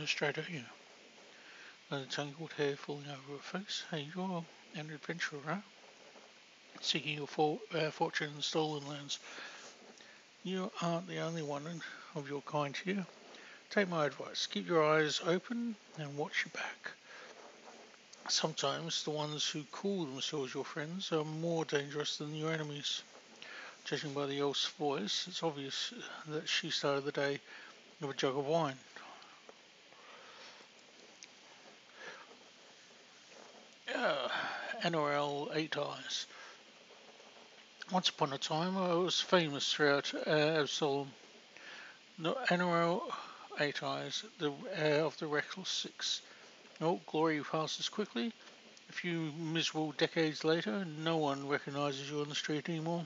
straight at you. The tangled hair falling over her face. Hey, you're an adventurer, right? Seeking your fortune in stolen lands. You aren't the only one of your kind here. Take my advice. Keep your eyes open and watch your back. Sometimes the ones who call themselves your friends are more dangerous than your enemies. Judging by the elf's voice, it's obvious that she started the day with a jug of wine. Uh, NRL 8 eyes. Once upon a time, I was famous throughout Absalom. No, NRL 8 eyes of the reckless 6. No, glory passes quickly. A few miserable decades later, no one recognizes you on the street anymore.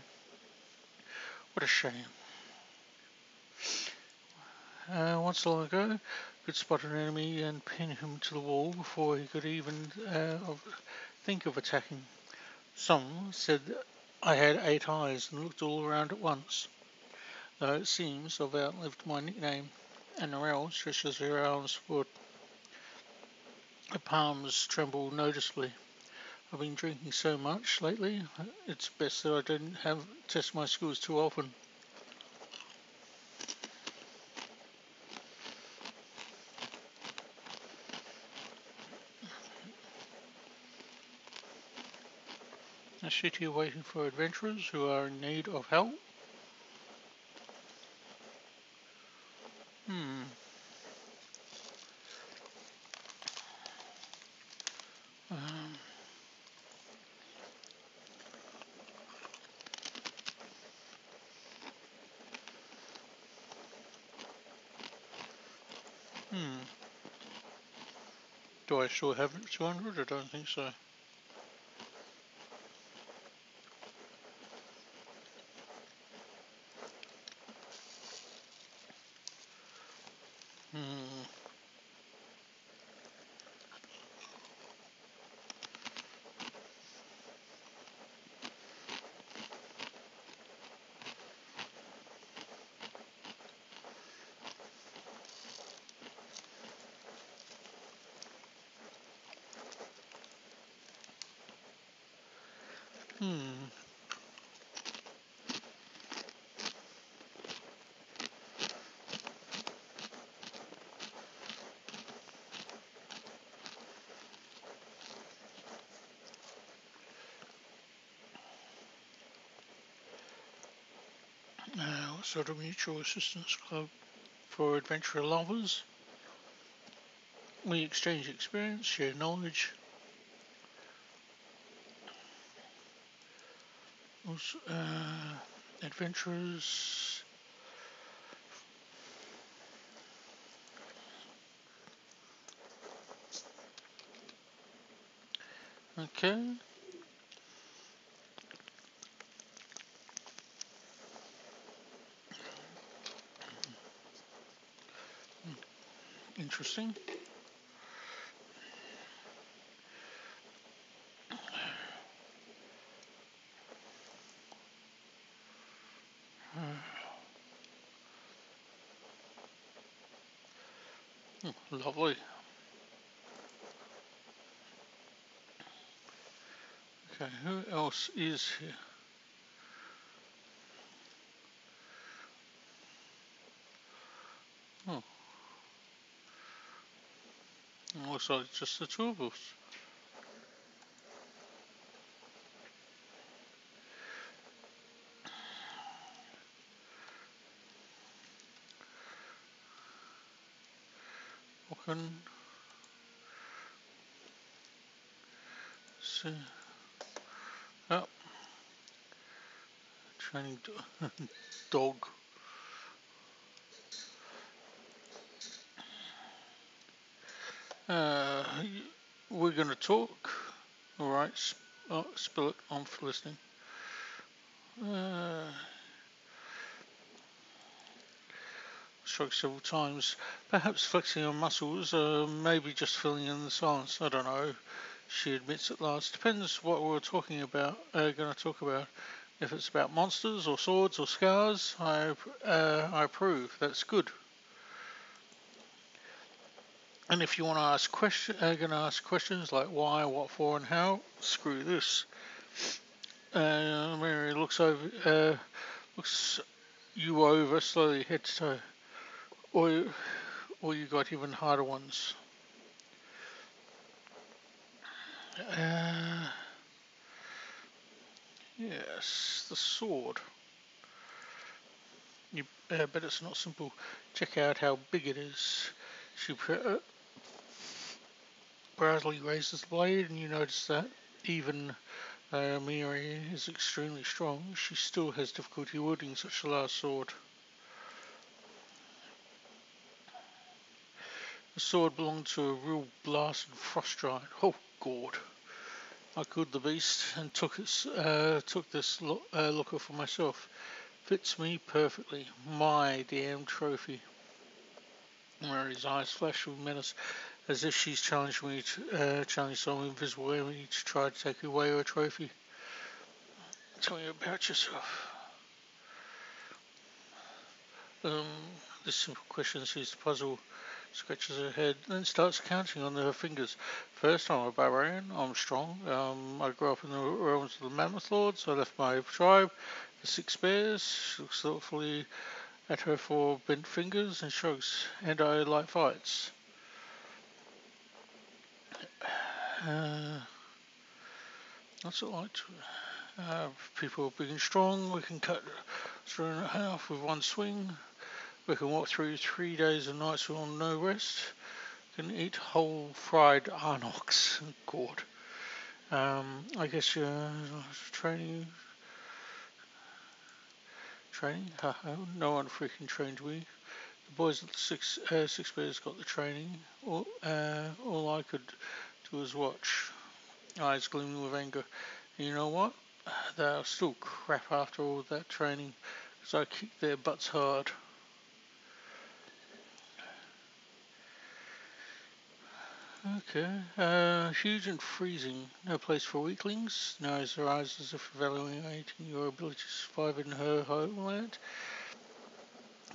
What a shame. Once long ago, could spot an enemy and pin him to the wall before he could even think of attacking. Some said I had 8 eyes and looked all around at once, though it seems I've outlived my nickname. And Narelle stretches her arms forward. Her palms tremble noticeably. I've been drinking so much lately, it's best that I don't test my skills too often. A city waiting for adventurers who are in need of help. Hmm. Um, hmm. Do I still have 200? I don't think so. Hmm. Hmm. What sort of mutual assistance club for adventurer lovers? We exchange experience, share knowledge. Also, adventurers. Okay. Interesting. Lovely. Okay, who else is here? Oh, looks like it's just the two of us. Walking. See. Oh, training dog. Uh, we're gonna talk. Alright, spill it on for listening. Uh, Stroke several times. Perhaps flexing her muscles, maybe just filling in the silence. I don't know. She admits at last. Depends what we're talking about. Going to talk about. If it's about monsters or swords or scars, I approve. That's good. And if you want to ask going to ask questions like why, what for, and how, screw this. Mary looks you over slowly, head to toe, or you got even harder ones. Uh, yes, the sword. You bet it's not simple. Check out how big it is. She proudly raises the blade, and you notice that even though Miri is extremely strong, she still has difficulty wielding such a large sword. The sword belonged to a real blasted frost giant. Oh, God. I killed the beast and took this looker for myself. Fits me perfectly. My damn trophy. Mary's eyes flashed with menace, as if she's challenged me to challenge some invisible enemy to try to take away her trophy. Tell me about yourself. Um, this simple question sees the puzzle, scratches her head, then starts counting on her fingers. First, I'm a barbarian. I'm strong. I grew up in the realms of the Mammoth Lords. I left my tribe, the Six Bears. She looks thoughtfully at her four bent fingers and shrugs. And I like fights. Uh, what's it like to people big and strong? We can cut through in half with one swing. We can walk through 3 days and nights with no rest. We can eat whole fried arnox. God. I guess training. Training? Haha, no one freaking trained me. The boys at the six bears got the training. All I could do was watch, eyes gleaming with anger. And you know what? They're still crap after all that training, because I kicked their butts hard. Okay. Huge and freezing. No place for weaklings. Narrows her eyes as if evaluating your ability to survive in her homeland.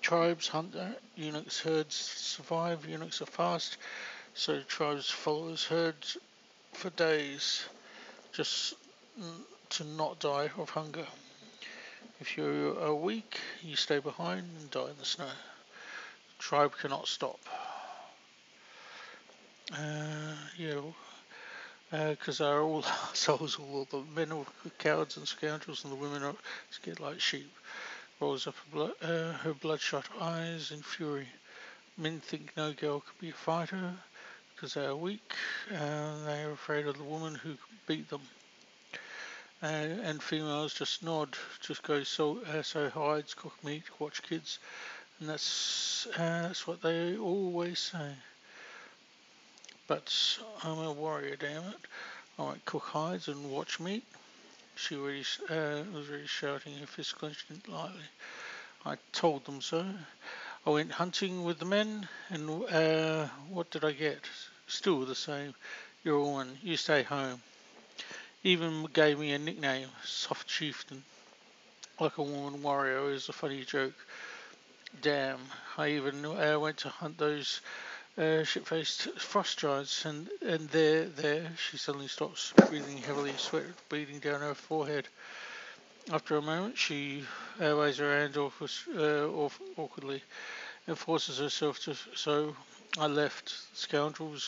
Tribes hunt eunuchs, herds survive. Eunuchs are fast, so tribes follow herds for days, just to not die of hunger. If you are weak, you stay behind and die in the snow. Tribe cannot stop. Yeah, because they're all assholes. All the men are cowards and scoundrels, and the women are scared like sheep. Rolls up her bloodshot eyes in fury. Men think no girl can be a fighter because they are weak, and they are afraid of the woman who beat them. And females just nod, just go sow hides, cook meat, watch kids, and that's what they always say. But I'm a warrior, damn it. I won't cook hides and watch meat. She really was really shouting, her fist clenched lightly. I told them so. I went hunting with the men, and what did I get? Still the same. You're a woman. You stay home. Even gave me a nickname, Soft Chieftain. Like a woman warrior is a funny joke. Damn. I even went to hunt those shit-faced frost giants, and there, she suddenly stops, breathing heavily, sweat beading down her forehead. After a moment, she waves her hand awkwardly and forces herself to. So I left. Scoundrels,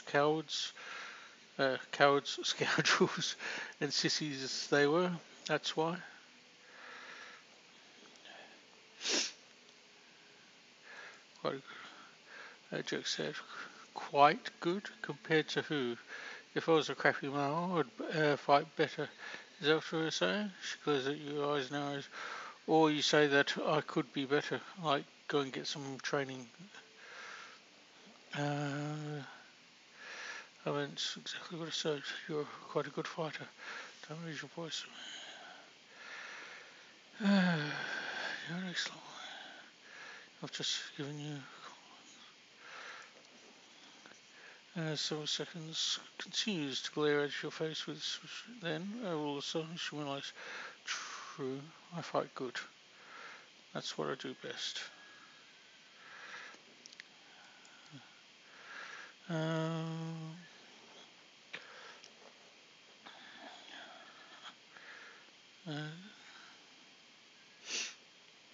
scoundrels, and sissies they were. That's why. Quite a joke said. Quite good compared to who? If I was a crappy male, I'd fight better. Is that what you're saying? She glares at you, eyes narrows. Or you say that I could be better, like go and get some training. I mean, it's exactly what I said. You're quite a good fighter. Don't raise your voice. You're excellent. I've just given you several seconds. Continues to glare at your face with. Then, all of a sudden, she realizes, true, I fight good. That's what I do best. Uh,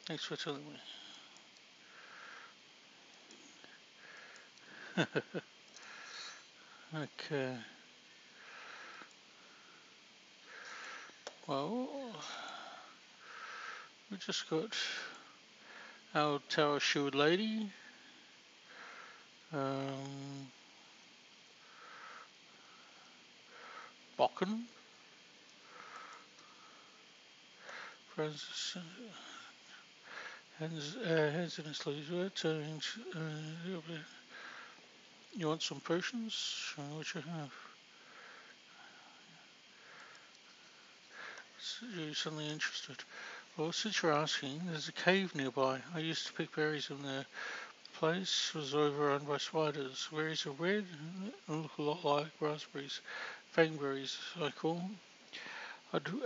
thanks for telling me. Okay. Well, we just got our Tower Shield Lady. Bokken. Francis hands in his sleeves, turning You want some potions? Show me what you have. So you're suddenly interested. Well, since you're asking, there's a cave nearby. I used to pick berries in there. The place was overrun by spiders. Berries are red and look a lot like raspberries. Fangberries, I call them.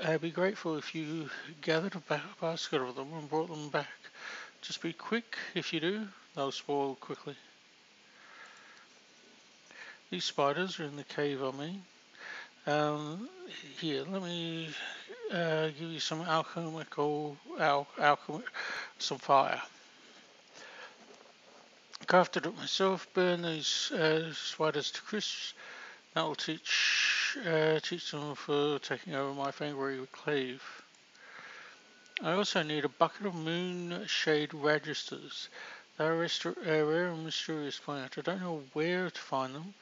I'd be grateful if you gathered a basket of them and brought them back. Just be quick if you do, they'll spoil quickly. These spiders are in the cave, I mean. Um, Here, let me give you some some fire. Crafted it myself, burn these spiders to crisps. That will teach them for taking over my fangry clave. I also need a bucket of moonshade registers. They're a rare and mysterious plant. I don't know where to find them,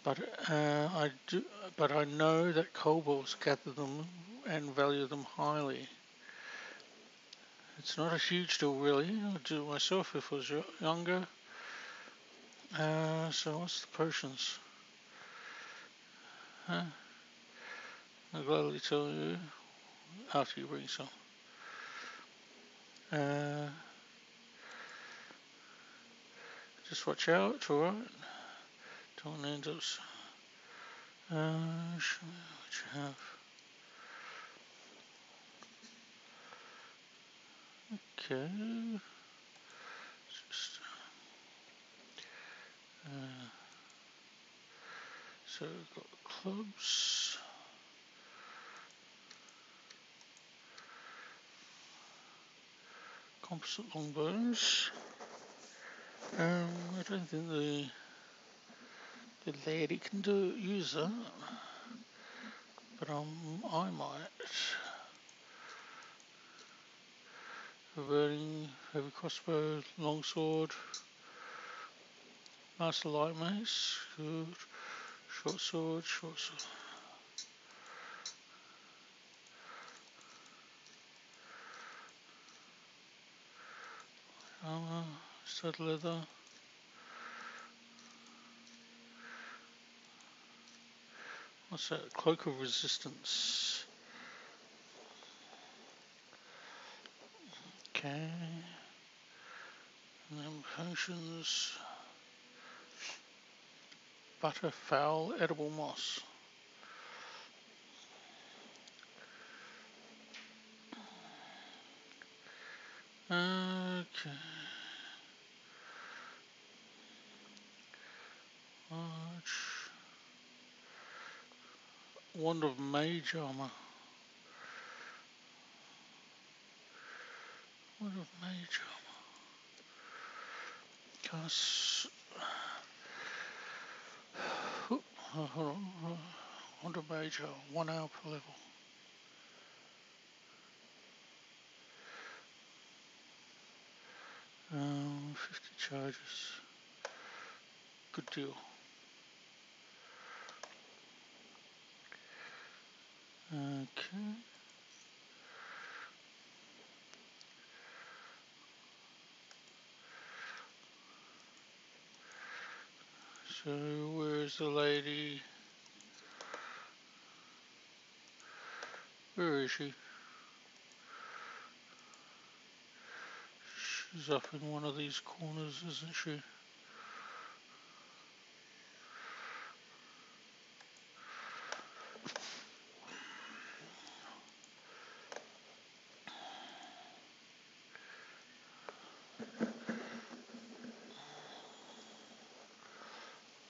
but I do. But I know that kobolds gather them and value them highly. It's not a huge deal, really. I'd do it myself if I was younger. So what's the potions? I'll gladly tell you after you bring some. Uh, just watch out, alright? Don't end up. Show me what you have. Okay. Just, so we've got clubs. Composite longbows. I don't think the lady can use that, but I might. A burning heavy crossbow, longsword, master light mace, good. Short sword, short sword. Armor, stud leather. What's that? Cloak of resistance. Okay. And then potions. Butterfowl, edible moss. Okay. Arch. Wand of mage armor. Wand of mage armor. Cast. Oh, hold on. Wand of mage armor. 1 hour per level. 50 charges. Good deal. Okay. So where's the lady? Where is she? She's up in one of these corners, isn't she?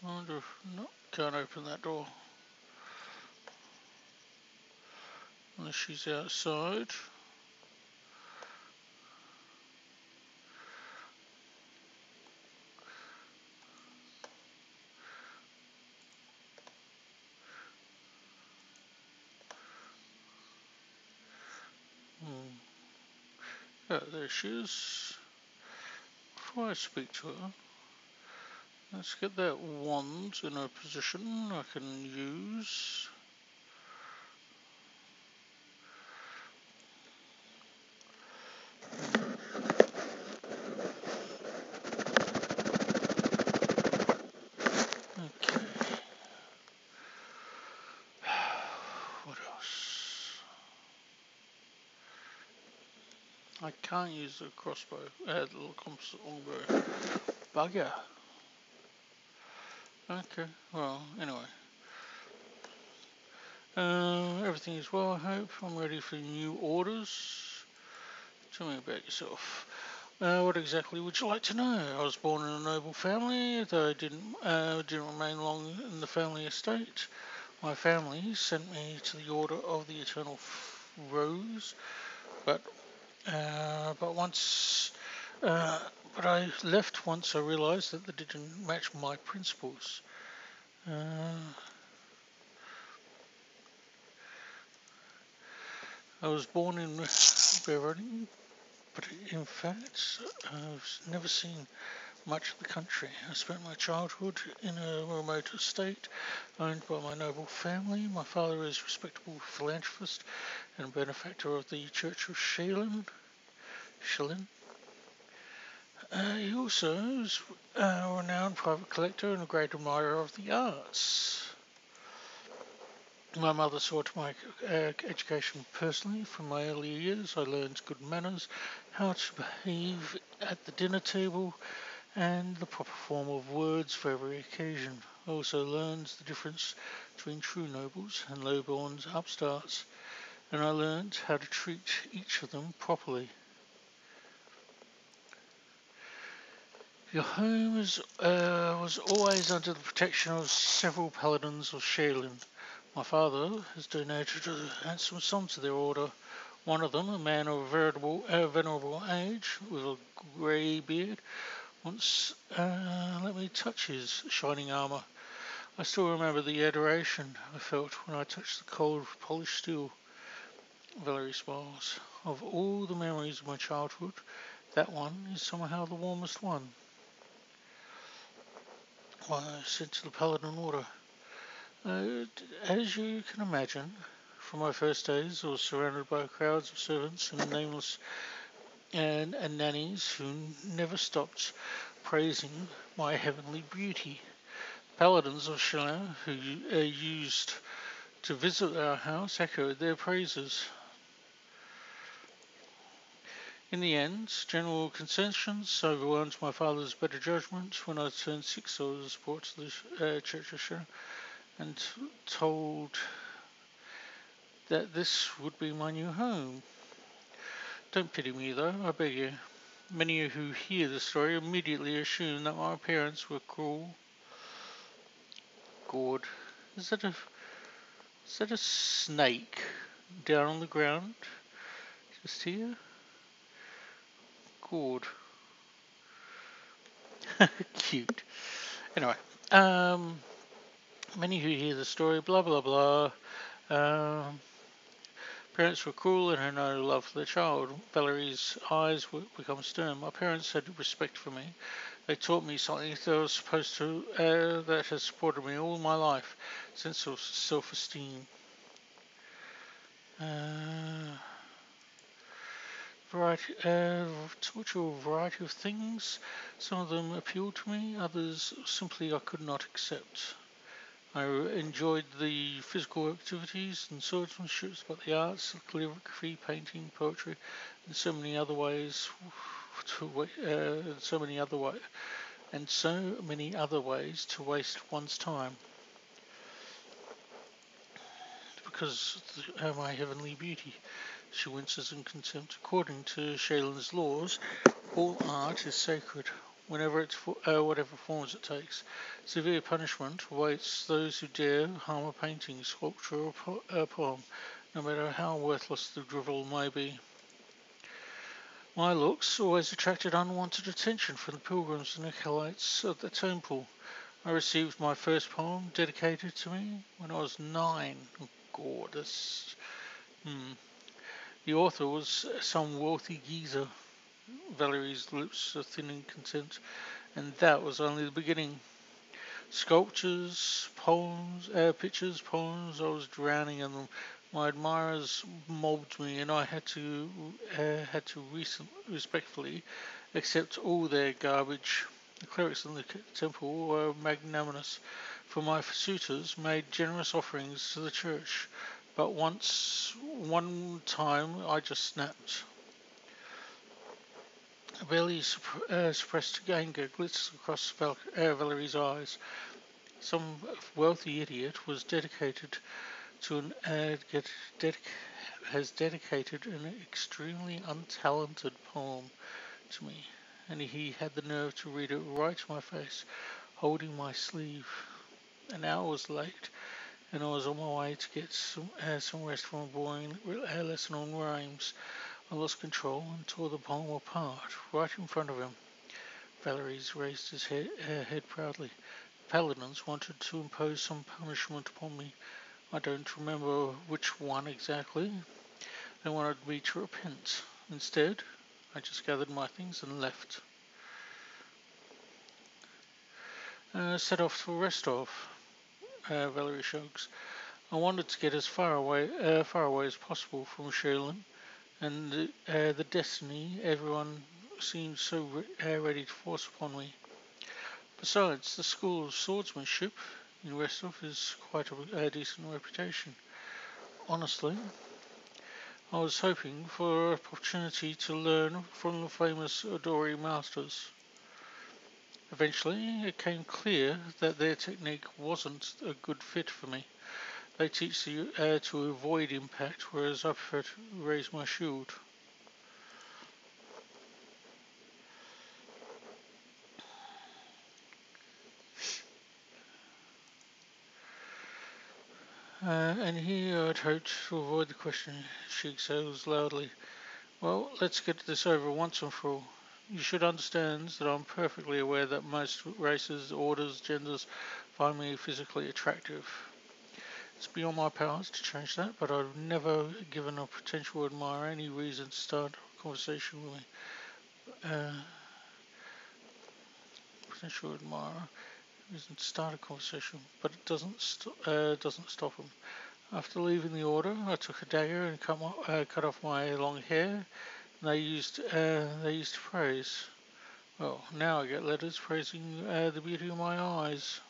I wonder if... No, can't open that door. Unless she's outside. Yeah, there she is. Before I speak to her, let's get that wand in a position I can use. I can't use the crossbow, the little composite longbow. Bugger. Okay, well, anyway. Everything is well, I hope. I'm ready for new orders. Tell me about yourself. What exactly would you like to know? I was born in a noble family, though I didn't remain long in the family estate. My family sent me to the Order of the Eternal Rose, but but once, uh, but I left once I realised that they didn't match my principles. I was born in Beverly, but in fact, I've never seen much of the country. I spent my childhood in a remote estate owned by my noble family. My father is a respectable philanthropist and benefactor of the Church of Shillin. He also is a renowned private collector and a great admirer of the arts. My mother saw to my education personally. From my early years, I learned good manners, how to behave at the dinner table, and the proper form of words for every occasion. I also learned the difference between true nobles and low-born upstarts, and I learned how to treat each of them properly. Your home was always under the protection of several paladins of Shaolin. My father has donated a handsome sum to their order. One of them, a man of venerable age with a grey beard, once let me touch his shining armour. I still remember the adoration I felt when I touched the cold, polished steel. Valerie smiles. Of all the memories of my childhood, that one is somehow the warmest one. Why, I said to the Paladin Order, as you can imagine, from my first days I was surrounded by crowds of servants and nameless and nannies who never stopped praising my heavenly beauty. Paladins of Shillin who used to visit our house echoed their praises. In the end, general consensus overwhelmed my father's better judgment. When I turned 6, I was brought to the Church of Shillin and told that this would be my new home. Don't pity me, though, I beg you. Many who hear the story immediately assume that my parents were cruel. Gourd. Is that a snake down on the ground? Just here? Gourd. Cute. Anyway, many who hear the story, blah blah blah. Um, Parents were cruel and had no love for their child. Valerie's eyes would become stern. My parents had respect for me. They taught me something that has supported me all my life, sense of self-esteem. Taught you a variety of things. Some of them appealed to me, others simply I could not accept. I enjoyed the physical activities and swordsmanship, but the arts, calligraphy, painting, poetry, and so many other ways to waste one's time. Because of my heavenly beauty, she winces in contempt. According to Shailen's laws, all art is sacred, whatever forms it takes. Severe punishment awaits those who dare harm a painting, sculpture, or poem, no matter how worthless the drivel may be. My looks always attracted unwanted attention from the pilgrims and acolytes at the temple. I received my first poem dedicated to me when I was 9. Oh, gorgeous. The author was some wealthy geezer. Valerie's lips are thin in contempt, and that was only the beginning. Sculptures, poems, pictures, poems, I was drowning in them. My admirers mobbed me, and I had to respectfully accept all their garbage. The clerics in the temple were magnanimous, for my suitors made generous offerings to the church. But one time I just snapped. Barely suppressed anger glitzed across Valerie's eyes. Some wealthy idiot was dedicated to an has dedicated an extremely untalented poem to me, and he had the nerve to read it right to my face, holding my sleeve. An hour was late, and I was on my way to get some rest from a boring lesson on rhymes. I lost control and tore the poem apart, right in front of him. Valeries raised his head proudly. Paladins wanted to impose some punishment upon me. I don't remember which one exactly. They wanted me to repent. Instead, I just gathered my things and left. Set off to Restov, Valerie shrugs. I wanted to get as far away as possible from Sherlin and the destiny everyone seemed so ready to force upon me. Besides, the school of swordsmanship in Rostov is quite a decent reputation. Honestly, I was hoping for an opportunity to learn from the famous Odori masters. Eventually, it became clear that their technique wasn't a good fit for me. They teach you to avoid impact, whereas I prefer to raise my shield. And here I'd hoped to avoid the question, she exhales loudly. Well, let's get this over once and for all. You should understand that I'm perfectly aware that most races, orders, genders find me physically attractive. It's beyond my powers to change that, but I've never given a potential admirer any reason to start a conversation with me. Potential admirer reason to start a conversation, but it doesn't stop him. After leaving the order, I took a dagger and cut off my long hair. They used praise. Well, now I get letters praising the beauty of my eyes.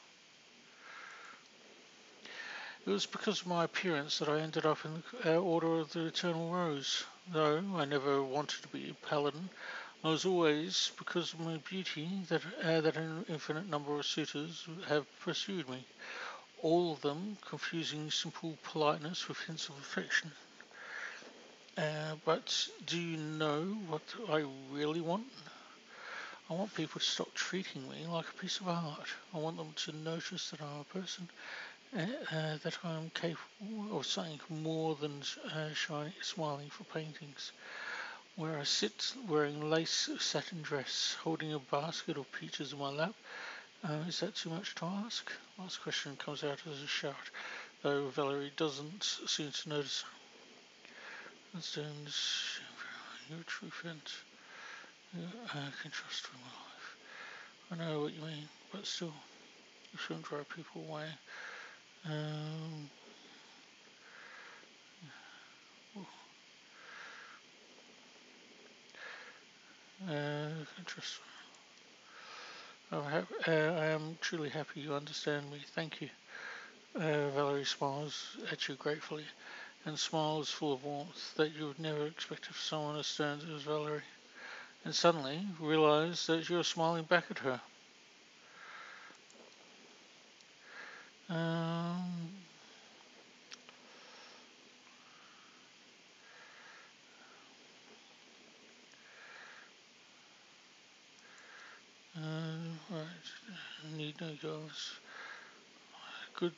It was because of my appearance that I ended up in the Order of the Eternal Rose. Though I never wanted to be a paladin, I was always, because of my beauty, that an infinite number of suitors have pursued me. All of them confusing simple politeness with hints of affection. But do you know what I really want? I want people to stop treating me like a piece of art. I want them to notice that I'm a person, that I am capable of something more than smiling for paintings. Where I sit wearing a lace satin dress, holding a basket of peaches in my lap. Is that too much to ask? Last question comes out as a shout, though Valerie doesn't seem to notice. Understands you're a true friend. I can trust for my life. I know what you mean, but still, you shouldn't drive people away. Um, Interesting. I am truly happy you understand me. Thank you. Valerie smiles at you gratefully, and smiles full of warmth that you would never expect from someone as stern as Valerie. And suddenly realize that you're smiling back at her. Um, right. Need no goals. Good.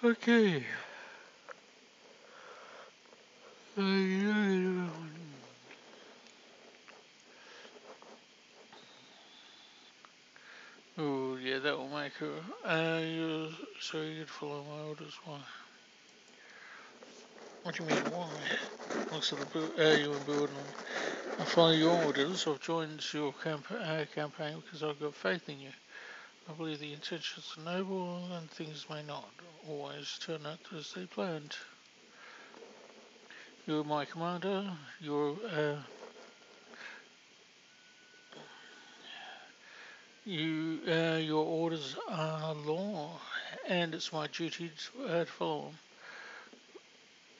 Okay. Oh, yeah, that will make her. You're so you'd follow my orders. Why? What do you mean, why? Looks at you and Bill. I follow your orders. I've joined your campaign because I've got faith in you. I believe the intentions are noble and things may not always turn out as they planned. You're my commander. Your orders are law, and it's my duty to follow them.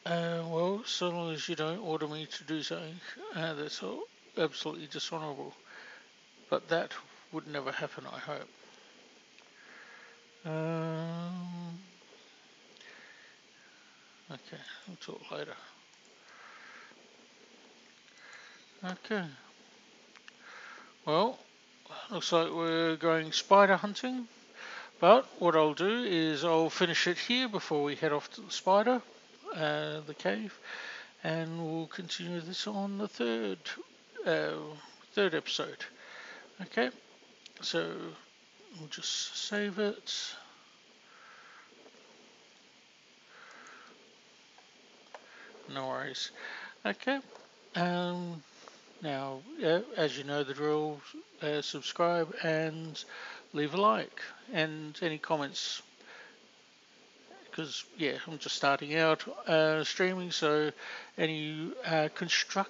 Well, so long as you don't order me to do something that's all absolutely dishonourable. But that would never happen, I hope. Um, okay, we'll talk later. Okay, well, looks like we're going spider hunting. But what I'll do is I'll finish it here before we head off to the spider, the cave, and we'll continue this on the uh, third episode. Okay, so we'll just save it. No worries. Okay. Um, Now, as you know the drill, subscribe and leave a like and any comments because yeah, I'm just starting out streaming, so any constructive